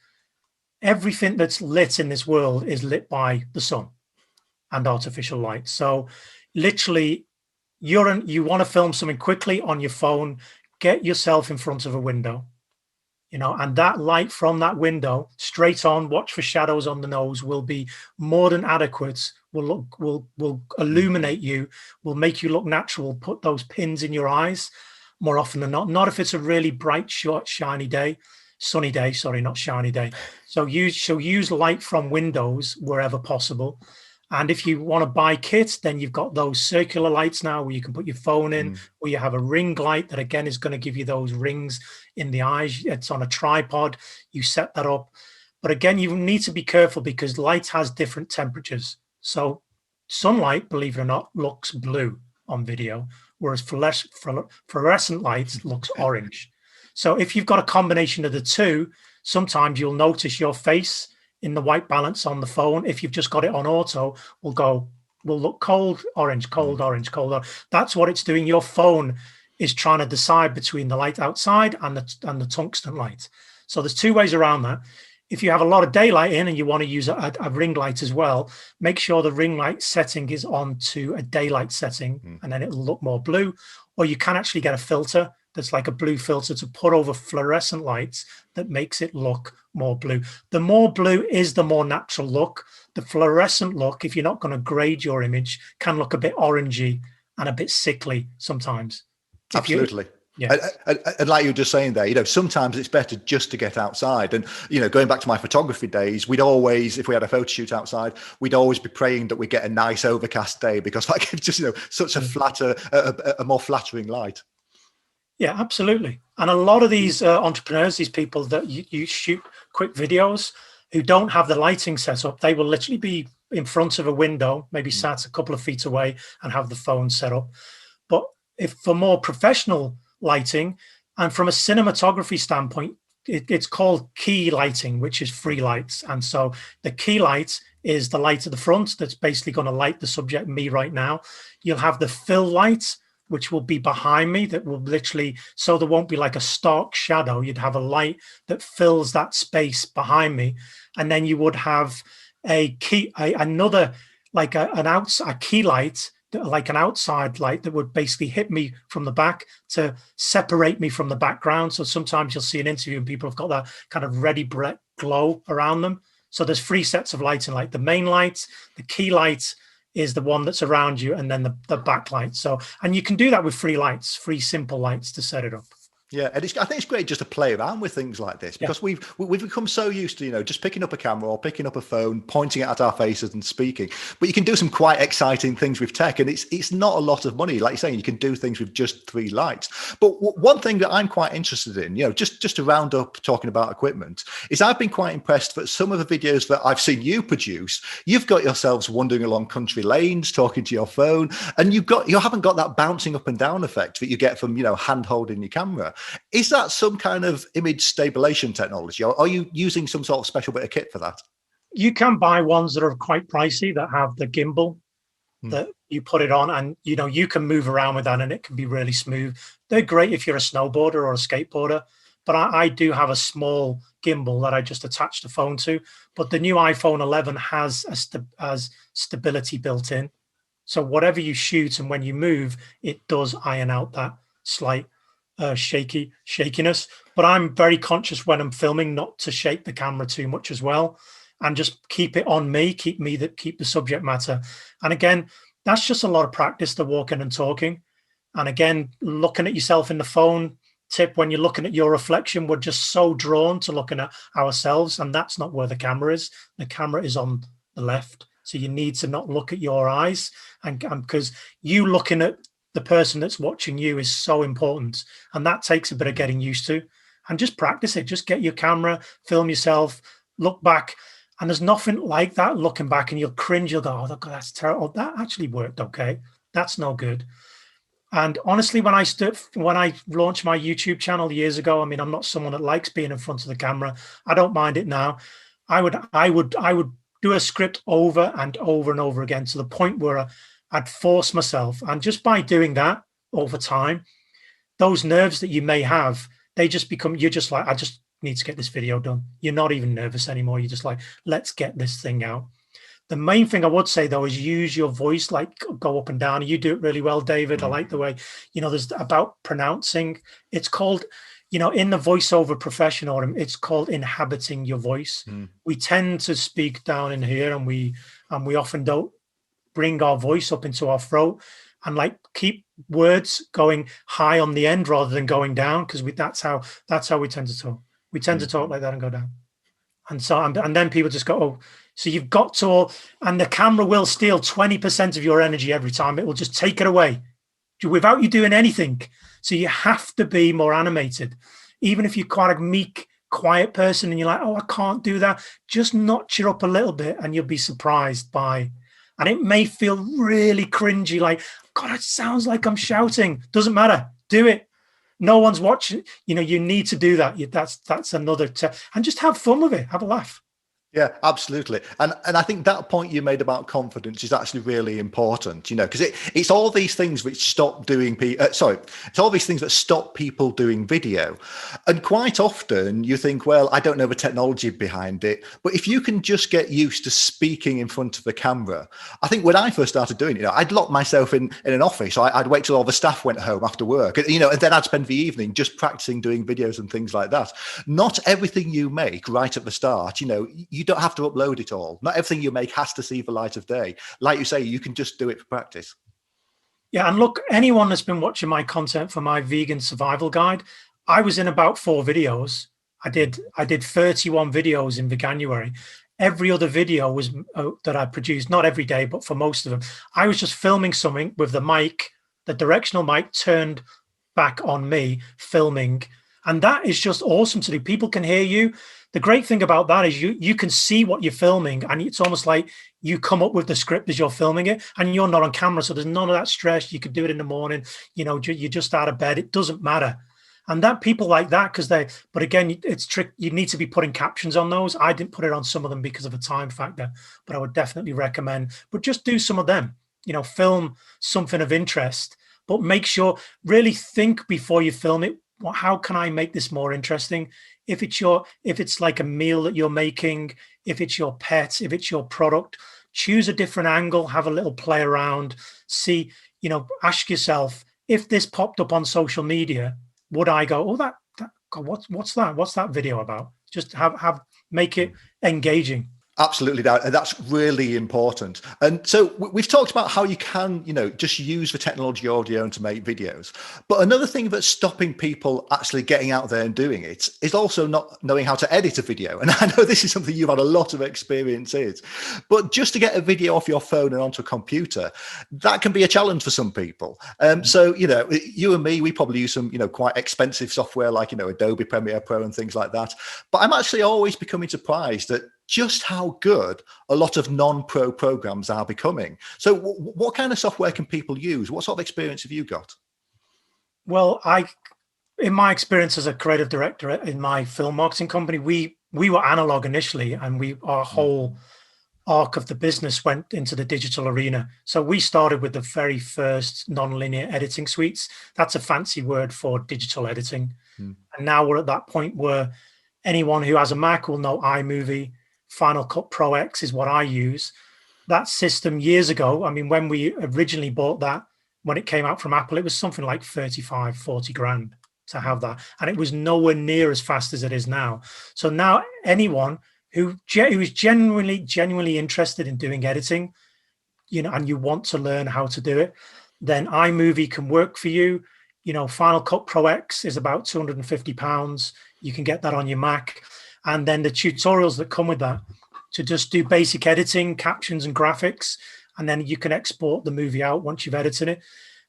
everything that's lit in this world is lit by the sun and artificial light. So literally, you want to film something quickly on your phone, get yourself in front of a window, you know, and that light from that window straight on, watch for shadows on the nose, will be more than adequate, will illuminate you, will make you look natural, put those pins in your eyes more often than not if it's a really bright, short, sunny day, not shiny day. So use light from windows wherever possible. And if you want to buy kits, then you've got those circular lights now where you can put your phone in, or you have a ring light that again is going to give you those rings in the eyes. It's on a tripod. You set that up. But again, you need to be careful because light has different temperatures. So sunlight, believe it or not, looks blue on video, whereas fluorescent light looks orange. So if you've got a combination of the two, sometimes you'll notice your face in the white balance on the phone. If you've just got it on auto, will look cold orange, cold orange, cold orange. That's what it's doing. Your phone is trying to decide between the light outside and the tungsten light. So there's two ways around that. If you have a lot of daylight in and you want to use a ring light as well, make sure the ring light setting is on to a daylight setting, and then it'll look more blue. Or you can actually get a filter that's like a blue filter to put over fluorescent lights that makes it look more blue. The more blue is the more natural look. The fluorescent look, if you're not going to grade your image, can look a bit orangey and a bit sickly sometimes. Absolutely. Yeah. And like you were just saying there, you know, sometimes it's better just to get outside. And, you know, going back to my photography days, we'd always, if we had a photo shoot outside, we'd always be praying that we get a nice overcast day, because that gives just, you know, such a more flattering light. Yeah, absolutely. And a lot of these entrepreneurs, these people that you shoot quick videos who don't have the lighting set up, they will literally be in front of a window, maybe sat a couple of feet away and have the phone set up. But if for more professional lighting, and from a cinematography standpoint, it's called key lighting, which is free lights. And so the key light is the light at the front that's basically going to light the subject, me right now. You'll have the fill light, which will be behind me, that will literally, so there won't be like a stark shadow. You'd have a light that fills that space behind me. And then you would have a key, another, like a key light, like an outside light that would basically hit me from the back to separate me from the background. So sometimes you'll see an interview and people have got that kind of ready glow around them. So there's three sets of lighting, like the main light, the key light is the one that's around you, and then the backlight. So, and you can do that with free lights, free simple lights to set it up. Yeah, and I think it's great just to play around with things like this, because we've become so used to, you know, just picking up a camera or picking up a phone, pointing it at our faces and speaking. But you can do some quite exciting things with tech, and it's not a lot of money. Like you're saying, you can do things with just 3 lights. But one thing that I'm quite interested in, you know, just to round up talking about equipment, is I've been quite impressed that some of the videos that I've seen you produce, you've got yourselves wandering along country lanes, talking to your phone, and you haven't got that bouncing up and down effect that you get from, you know, hand holding your camera. Is that some kind of image stabilization technology, or are you using some sort of special bit of kit for that? You can buy ones that are quite pricey that have the gimbal that you put it on, and you know, you can move around with that and it can be really smooth. They're great if you're a snowboarder or a skateboarder, but I do have a small gimbal that I just attach the phone to. But the new iPhone 11 has stability built in, so whatever you shoot and when you move, it does iron out that slight shakiness. But I'm very conscious when I'm filming not to shake the camera too much as well, and just keep it on me, keep the subject matter. And again, that's just a lot of practice, the walking and talking. And again, looking at yourself in the phone tip, when you're looking at your reflection, we're just so drawn to looking at ourselves, and that's not where the camera is. The camera is on the left, so you need to not look at your eyes, and because you looking at the person that's watching you is so important, and that takes a bit of getting used to. And just practice it. Just get your camera, film yourself, look back, and there's nothing like that looking back and you'll cringe. You'll go, oh, that's terrible. That actually worked okay. That's no good. And honestly, when I launched my YouTube channel years ago, I mean, I'm not someone that likes being in front of the camera. I don't mind it now. I would do a script over and over and over again, to the point where I'd force myself. And just by doing that over time, those nerves that you may have, they just become, you're just like, I just need to get this video done. You're not even nervous anymore. You're just like, let's get this thing out. The main thing I would say, though, is use your voice, like go up and down. You do it really well, David. I like the way, you know, there's about pronouncing. It's called, you know, in the voiceover profession, it's called inhabiting your voice. We tend to speak down in here, and we often don't bring our voice up into our throat, and like keep words going high on the end rather than going down, because that's how we tend to talk. We tend to talk like that and go down. And so, and then people just go, oh, so you've got to, and the camera will steal 20% of your energy every time. It will just take it away without you doing anything. So you have to be more animated. Even if you're quite a meek, quiet person and you're like, oh, I can't do that, just notch it up a little bit and you'll be surprised by, and it may feel really cringy, like, God, it sounds like I'm shouting. Doesn't matter. Do it. No one's watching. You know, you need to do that. That's another and just have fun with it. Have a laugh. Yeah, absolutely. And I think that point you made about confidence is actually really important, you know, because it's all these things which stop doing it's all these things that stop people doing video. And quite often you think, well, I don't know the technology behind it, but if you can just get used to speaking in front of the camera. I think when I first started doing it, you know, I'd lock myself in an office. I'd wait till all the staff went home after work, you know, and then I'd spend the evening just practicing doing videos and things like that. Not everything you make right at the start, you know, you don't have to upload it all. Not everything you make has to see the light of day. Like you say, you can just do it for practice. Yeah, and look, anyone that's been watching my content for my vegan survival guide, I was in about 4 videos. I did 31 videos in Veganuary. Every other video was that I produced, not every day, but for most of them, I was just filming something with the mic, the directional mic turned back on me, filming. And that is just awesome to do. People can hear you. The great thing about that is you can see what you're filming, and it's almost like you come up with the script as you're filming it, and you're not on camera. So there's none of that stress. You could do it in the morning. You know, you're just out of bed. It doesn't matter. And that people like that, but again, it's trick. You need to be putting captions on those. I didn't put it on some of them because of a time factor, but I would definitely recommend, but just do some of them, you know, film something of interest, but make sure, really think before you film it. Well, how can I make this more interesting? If it's like a meal that you're making, if it's your pet, if it's your product, choose a different angle, have a little play around, see, you know, ask yourself, if this popped up on social media, would I go, oh, God, what's that? What's that video about? Just make it engaging. Absolutely, that's really important. And so we've talked about how you can, just use the technology of your own to make videos. But another thing that's stopping people actually getting out there and doing it is also not knowing how to edit a video. And I know this is something you've had a lot of experience in, but just to get a video off your phone and onto a computer, that can be a challenge for some people. So, you and me, we probably use some, quite expensive software like, Adobe Premiere Pro and things like that. But I'm actually always becoming surprised at just how good a lot of non-pro programs are becoming. So what kind of software can people use? What sort of experience have you got? Well, in my experience as a creative director in my film marketing company, we were analog initially, and our whole arc of the business went into the digital arena. So we started with the very first non-linear editing suites. That's a fancy word for digital editing. And now we're at that point where anyone who has a Mac will know iMovie. Final Cut Pro X is what I use. That system years ago, I mean, when we originally bought that, when it came out from Apple, it was something like 35, 40 grand to have that. And it was nowhere near as fast as it is now. So now anyone who is genuinely interested in doing editing, and you want to learn how to do it, then iMovie can work for you. Final Cut Pro X is about £250. You can get that on your Mac. And then the tutorials that come with that to just do basic editing, captions and graphics. And then you can export the movie out once you've edited it.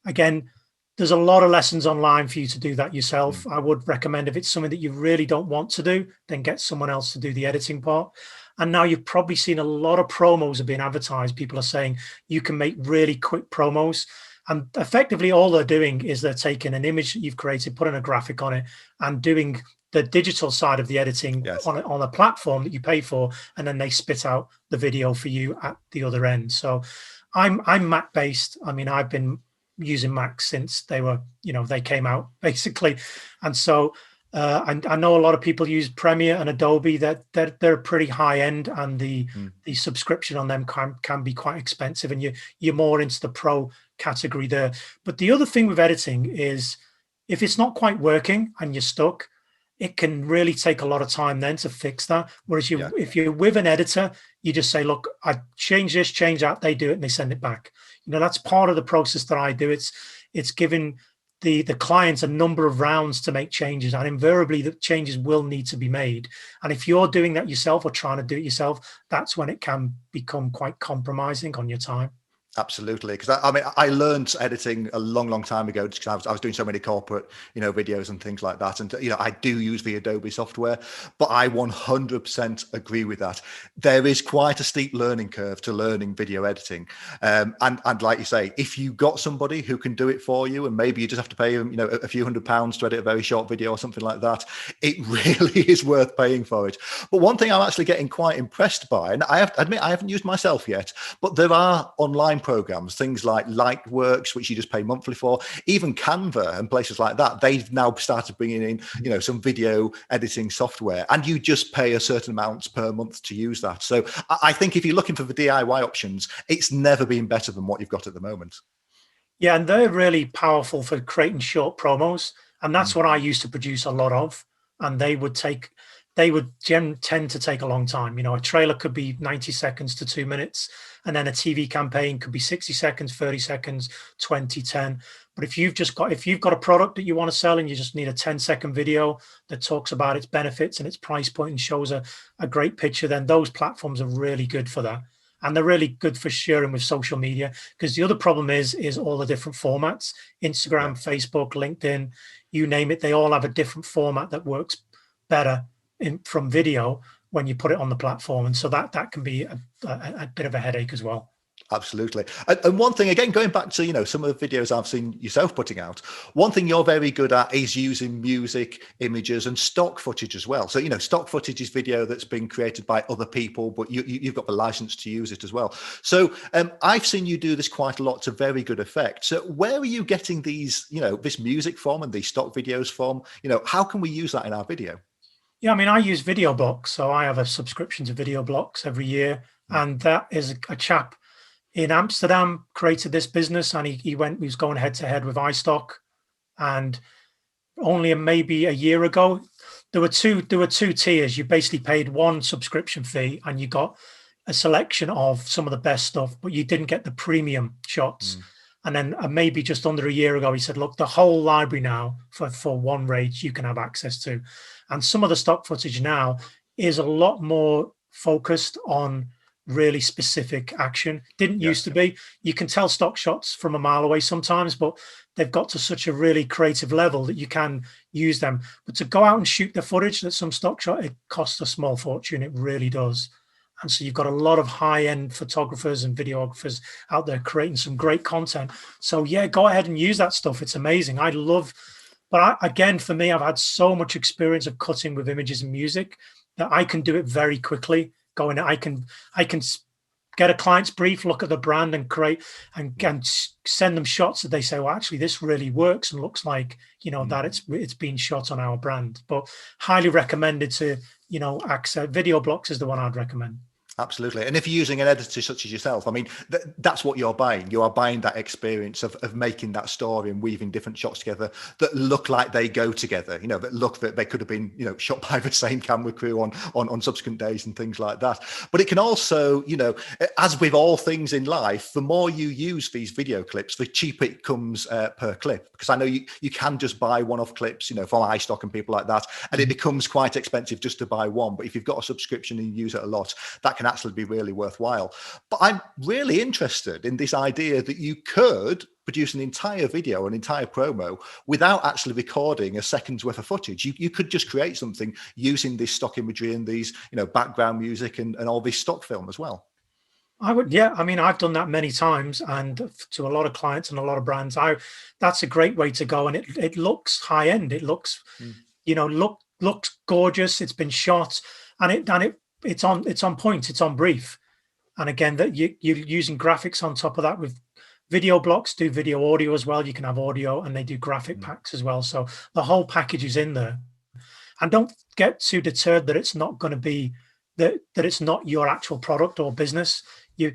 Again, there's a lot of lessons online for you to do that yourself. I would recommend, if it's something that you really don't want to do, then get someone else to do the editing part. And now you've probably seen a lot of promos are being advertised. People are saying you can make really quick promos. And effectively all they're doing is they're taking an image that you've created, putting a graphic on it, and doing the digital side of the editing on a platform that you pay for, and then they spit out the video for you at the other end. So I'm Mac based. I mean, I've been using Mac since they came out basically. And so I know a lot of people use Premiere and Adobe, that they're pretty high end, and the subscription on them can be quite expensive, and you're more into the pro category there. But the other thing with editing is, if it's not quite working and you're stuck, it can really take a lot of time then to fix that. Whereas if you're with an editor, you just say, look, I change this, change that, they do it and they send it back. That's part of the process that I do. It's giving the clients a number of rounds to make changes, and invariably the changes will need to be made. And if you're doing that yourself or trying to do it yourself, that's when it can become quite compromising on your time. Absolutely, because I learned editing a long time ago, just because I was doing so many corporate videos and things like that, and I do use the Adobe software, but I 100% agree with that. There is quite a steep learning curve to learning video editing, and like you say, if you got somebody who can do it for you, and maybe you just have to pay them a few £100s to edit a very short video or something like that, it really is worth paying for it. But one thing I'm actually getting quite impressed by, and I have to admit I haven't used myself yet, but there are online programs, things like Lightworks, which you just pay monthly for, even Canva and places like that. They've now started bringing in, some video editing software, and you just pay a certain amount per month to use that. So I think if you're looking for the DIY options, it's never been better than what you've got at the moment. Yeah, and they're really powerful for creating short promos, and that's what I used to produce a lot of. And they would tend to take a long time. A trailer could be 90 seconds to 2 minutes, and then a TV campaign could be 60 seconds, 30 seconds, 20, 10. But if you've got a product that you want to sell and you just need a 10-second video that talks about its benefits and its price point and shows a great picture, then those platforms are really good for that. And they're really good for sharing with social media, because the other problem is all the different formats. Instagram, Facebook, LinkedIn, you name it, they all have a different format that works better from video when you put it on the platform. And so that can be a bit of a headache as well. Absolutely. And one thing, again, going back to, some of the videos I've seen yourself putting out, one thing you're very good at is using music, images and stock footage as well. So, stock footage is video that's been created by other people, but you've got the license to use it as well. So I've seen you do this quite a lot to very good effect. So where are you getting these, this music from and these stock videos from? How can we use that in our video? Yeah, I use Video Blocks. So I have a subscription to Video Blocks every year. And that is a chap in Amsterdam created this business, and he was going head to head with iStock. And only maybe a year ago, there were two tiers. You basically paid one subscription fee and you got a selection of some of the best stuff, but you didn't get the premium shots. And then maybe just under a year ago, he said, look, the whole library now for one rate you can have access to. And some of the stock footage now is a lot more focused on really specific action. Didn't used to be. You can tell stock shots from a mile away sometimes, but they've got to such a really creative level that you can use them. But to go out and shoot the footage that some stock shot, it costs a small fortune. It really does. And so you've got a lot of high-end photographers and videographers out there creating some great content. So yeah, go ahead and use that stuff. It's amazing. I love, but again, for me, I've had so much experience of cutting with images and music that I can do it very quickly. I can get a client's brief, look at the brand and create and send them shots that they say, well, actually, this really works and looks like, that it's been shot on our brand. But highly recommended to, access. Video Blocks is the one I'd recommend. Absolutely. And if you're using an editor such as yourself, I mean, that's what you're buying. You are buying that experience of making that story and weaving different shots together that look like they go together, that look that they could have been, shot by the same camera crew on subsequent days and things like that. But it can also, as with all things in life, the more you use these video clips, the cheaper it comes per clip. Because I know you can just buy one-off clips, from iStock and people like that, and it becomes quite expensive just to buy one. But if you've got a subscription and you use it a lot, that can actually be really worthwhile. But I'm really interested in this idea that you could produce an entire video, an entire promo without actually recording a second's worth of footage. You could just create something using this stock imagery and these, background music and all this stock film as well. I would, yeah. I mean, I've done that many times, and to a lot of clients and a lot of brands, that's a great way to go. And it looks high end. It looks, looks gorgeous. It's been shot, and it's on point. It's on brief. And again, that you're using graphics on top of that. With Video Blocks, do video audio as well. You can have audio, and they do graphic packs as well. So the whole package is in there. And don't get too deterred that it's not going to be that it's not your actual product or business. You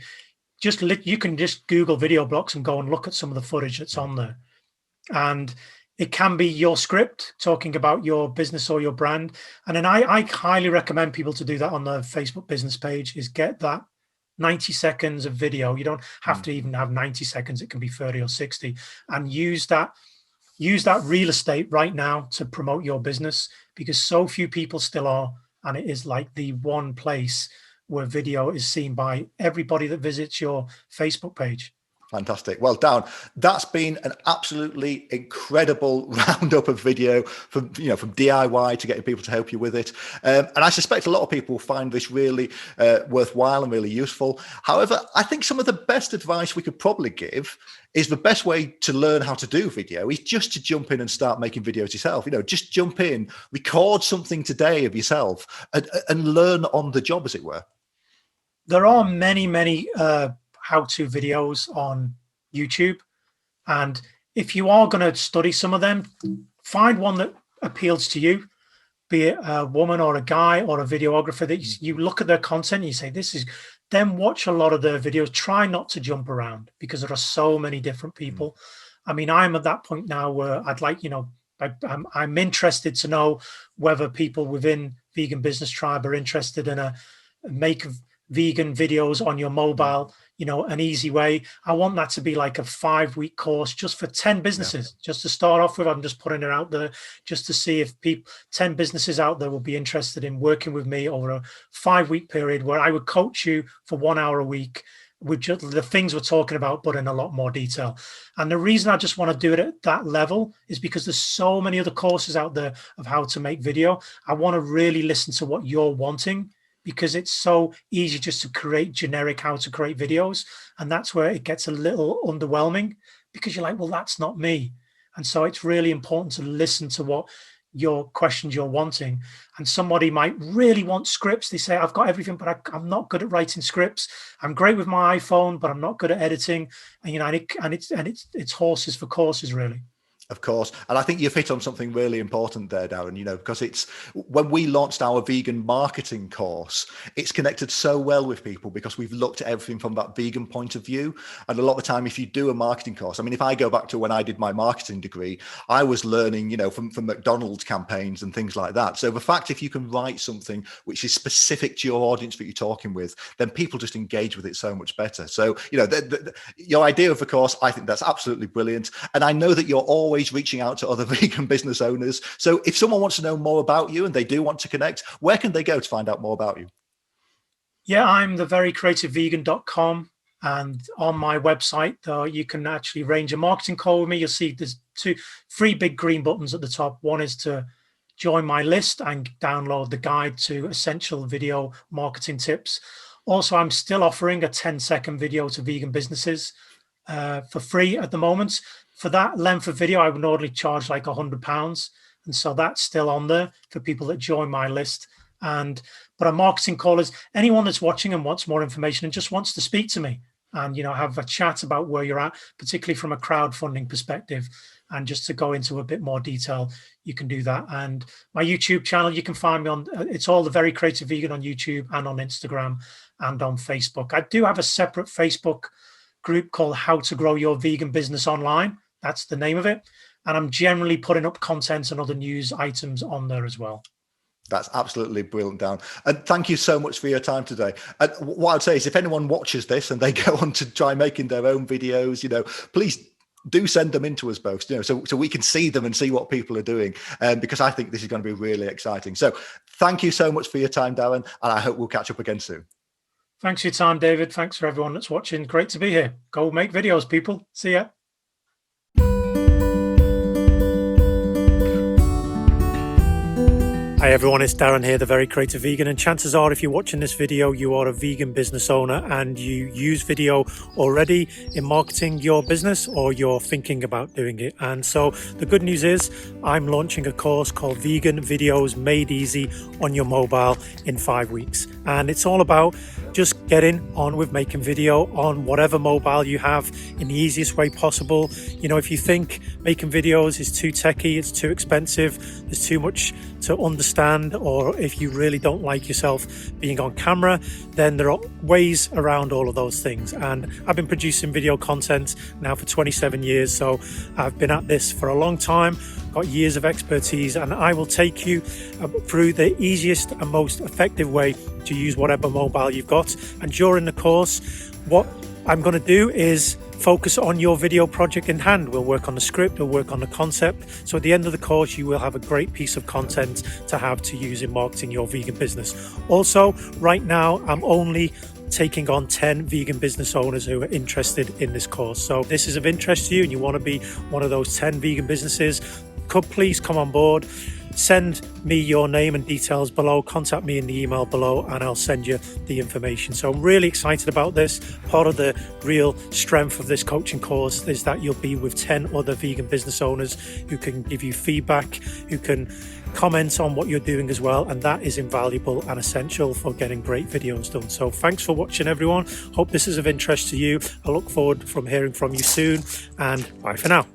can just Google Video Blocks and go and look at some of the footage that's on there. And it can be your script talking about your business or your brand. And then I highly recommend people to do that on the Facebook business page, is get that 90 seconds of video. You don't have to even have 90 seconds. It can be 30 or 60, and use that real estate right now to promote your business, because so few people still are. And it is like the one place where video is seen by everybody that visits your Facebook page. Fantastic. Well, Darren, that's been an absolutely incredible roundup of video from DIY to getting people to help you with it. And I suspect a lot of people find this really worthwhile and really useful. However, I think some of the best advice we could probably give is the best way to learn how to do video is just to jump in and start making videos yourself. Just jump in, record something today of yourself and learn on the job, as it were. There are many how-to videos on YouTube, and if you are going to study some of them, find one that appeals to you, be it a woman or a guy or a videographer that you look at their content and you say, this is, then watch a lot of their videos. Try not to jump around, because there are so many different people. I mean, I'm at that point now where I'd like, I'm interested to know whether people within Vegan Business Tribe are interested in make vegan videos on your mobile, an easy way. I want that to be like a 5-week course just for 10 businesses, just to start off with. I'm just putting it out there just to see if 10 businesses out there will be interested in working with me over a 5-week period, where I would coach you for 1 hour a week with just the things we're talking about, but in a lot more detail. And the reason I just want to do it at that level is because there's so many other courses out there of how to make video. I want to really listen to what you're wanting, because it's so easy just to create generic how to create videos. And that's where it gets a little underwhelming, because you're like, well, that's not me. And so it's really important to listen to what your questions you're wanting. And somebody might really want scripts. They say, I've got everything, but I'm not good at writing scripts. I'm great with my iPhone, but I'm not good at editing. And, it's horses for courses, really. Of course. And I think you've hit on something really important there, Darren, because it's when we launched our vegan marketing course, it's connected so well with people because we've looked at everything from that vegan point of view. And a lot of the time, if you do a marketing course, I mean, if I go back to when I did my marketing degree, I was learning, from McDonald's campaigns and things like that. So the fact, if you can write something which is specific to your audience that you're talking with, then people just engage with it so much better. So, your idea of the course, I think that's absolutely brilliant. And I know that you're always reaching out to other vegan business owners. So if someone wants to know more about you and they do want to connect, where can they go to find out more about you? Yeah, I'm theverycreativevegan.com. And on my website, you can actually arrange a marketing call with me. You'll see there's three big green buttons at the top. One is to join my list and download the guide to essential video marketing tips. Also, I'm still offering a 10-second video to vegan businesses for free at the moment. For that length of video, I would normally charge like £100. And so that's still on there for people that join my list. But a marketing call is anyone that's watching and wants more information and just wants to speak to me and, have a chat about where you're at, particularly from a crowdfunding perspective. And just to go into a bit more detail, you can do that. And my YouTube channel, you can find me on, it's all The Very Creative Vegan on YouTube and on Instagram and on Facebook. I do have a separate Facebook group called How to Grow Your Vegan Business Online. That's the name of it. And I'm generally putting up content and other news items on there as well. That's absolutely brilliant, Dan. And thank you so much for your time today. And what I'd say is if anyone watches this and they go on to try making their own videos, please do send them into us both, so we can see them and see what people are doing. Because I think this is going to be really exciting. So thank you so much for your time, Darren. And I hope we'll catch up again soon. Thanks for your time, David. Thanks for everyone that's watching. Great to be here. Go make videos, people. See ya. Hi everyone, it's Darren here, The Very Creative Vegan, and chances are if you're watching this video, you are a vegan business owner and you use video already in marketing your business or you're thinking about doing it. And so the good news is I'm launching a course called Vegan Videos Made Easy on Your Mobile in 5 weeks. And it's all about just getting on with making video on whatever mobile you have in the easiest way possible. If you think making videos is too techy, it's too expensive, there's too much to understand, or if you really don't like yourself being on camera, then there are ways around all of those things. And I've been producing video content now for 27 years, so I've been at this for a long time, got years of expertise, and I will take you through the easiest and most effective way to use whatever mobile you've got. And during the course, what I'm going to do is focus on your video project in hand. We'll work on the script, we'll work on the concept. So at the end of the course, you will have a great piece of content to have to use in marketing your vegan business. Also, right now, I'm only taking on 10 vegan business owners who are interested in this course. So if this is of interest to you and you want to be one of those 10 vegan businesses, please come on board. Send me your name and details below, contact me in the email below, and I'll send you the information. So I'm really excited about this. Part of the real strength of this coaching course is that you'll be with 10 other vegan business owners who can give you feedback, who can comment on what you're doing as well, and that is invaluable and essential for getting great videos done. So thanks for watching, everyone. Hope this is of interest to you. I look forward from hearing from you soon, and bye for now.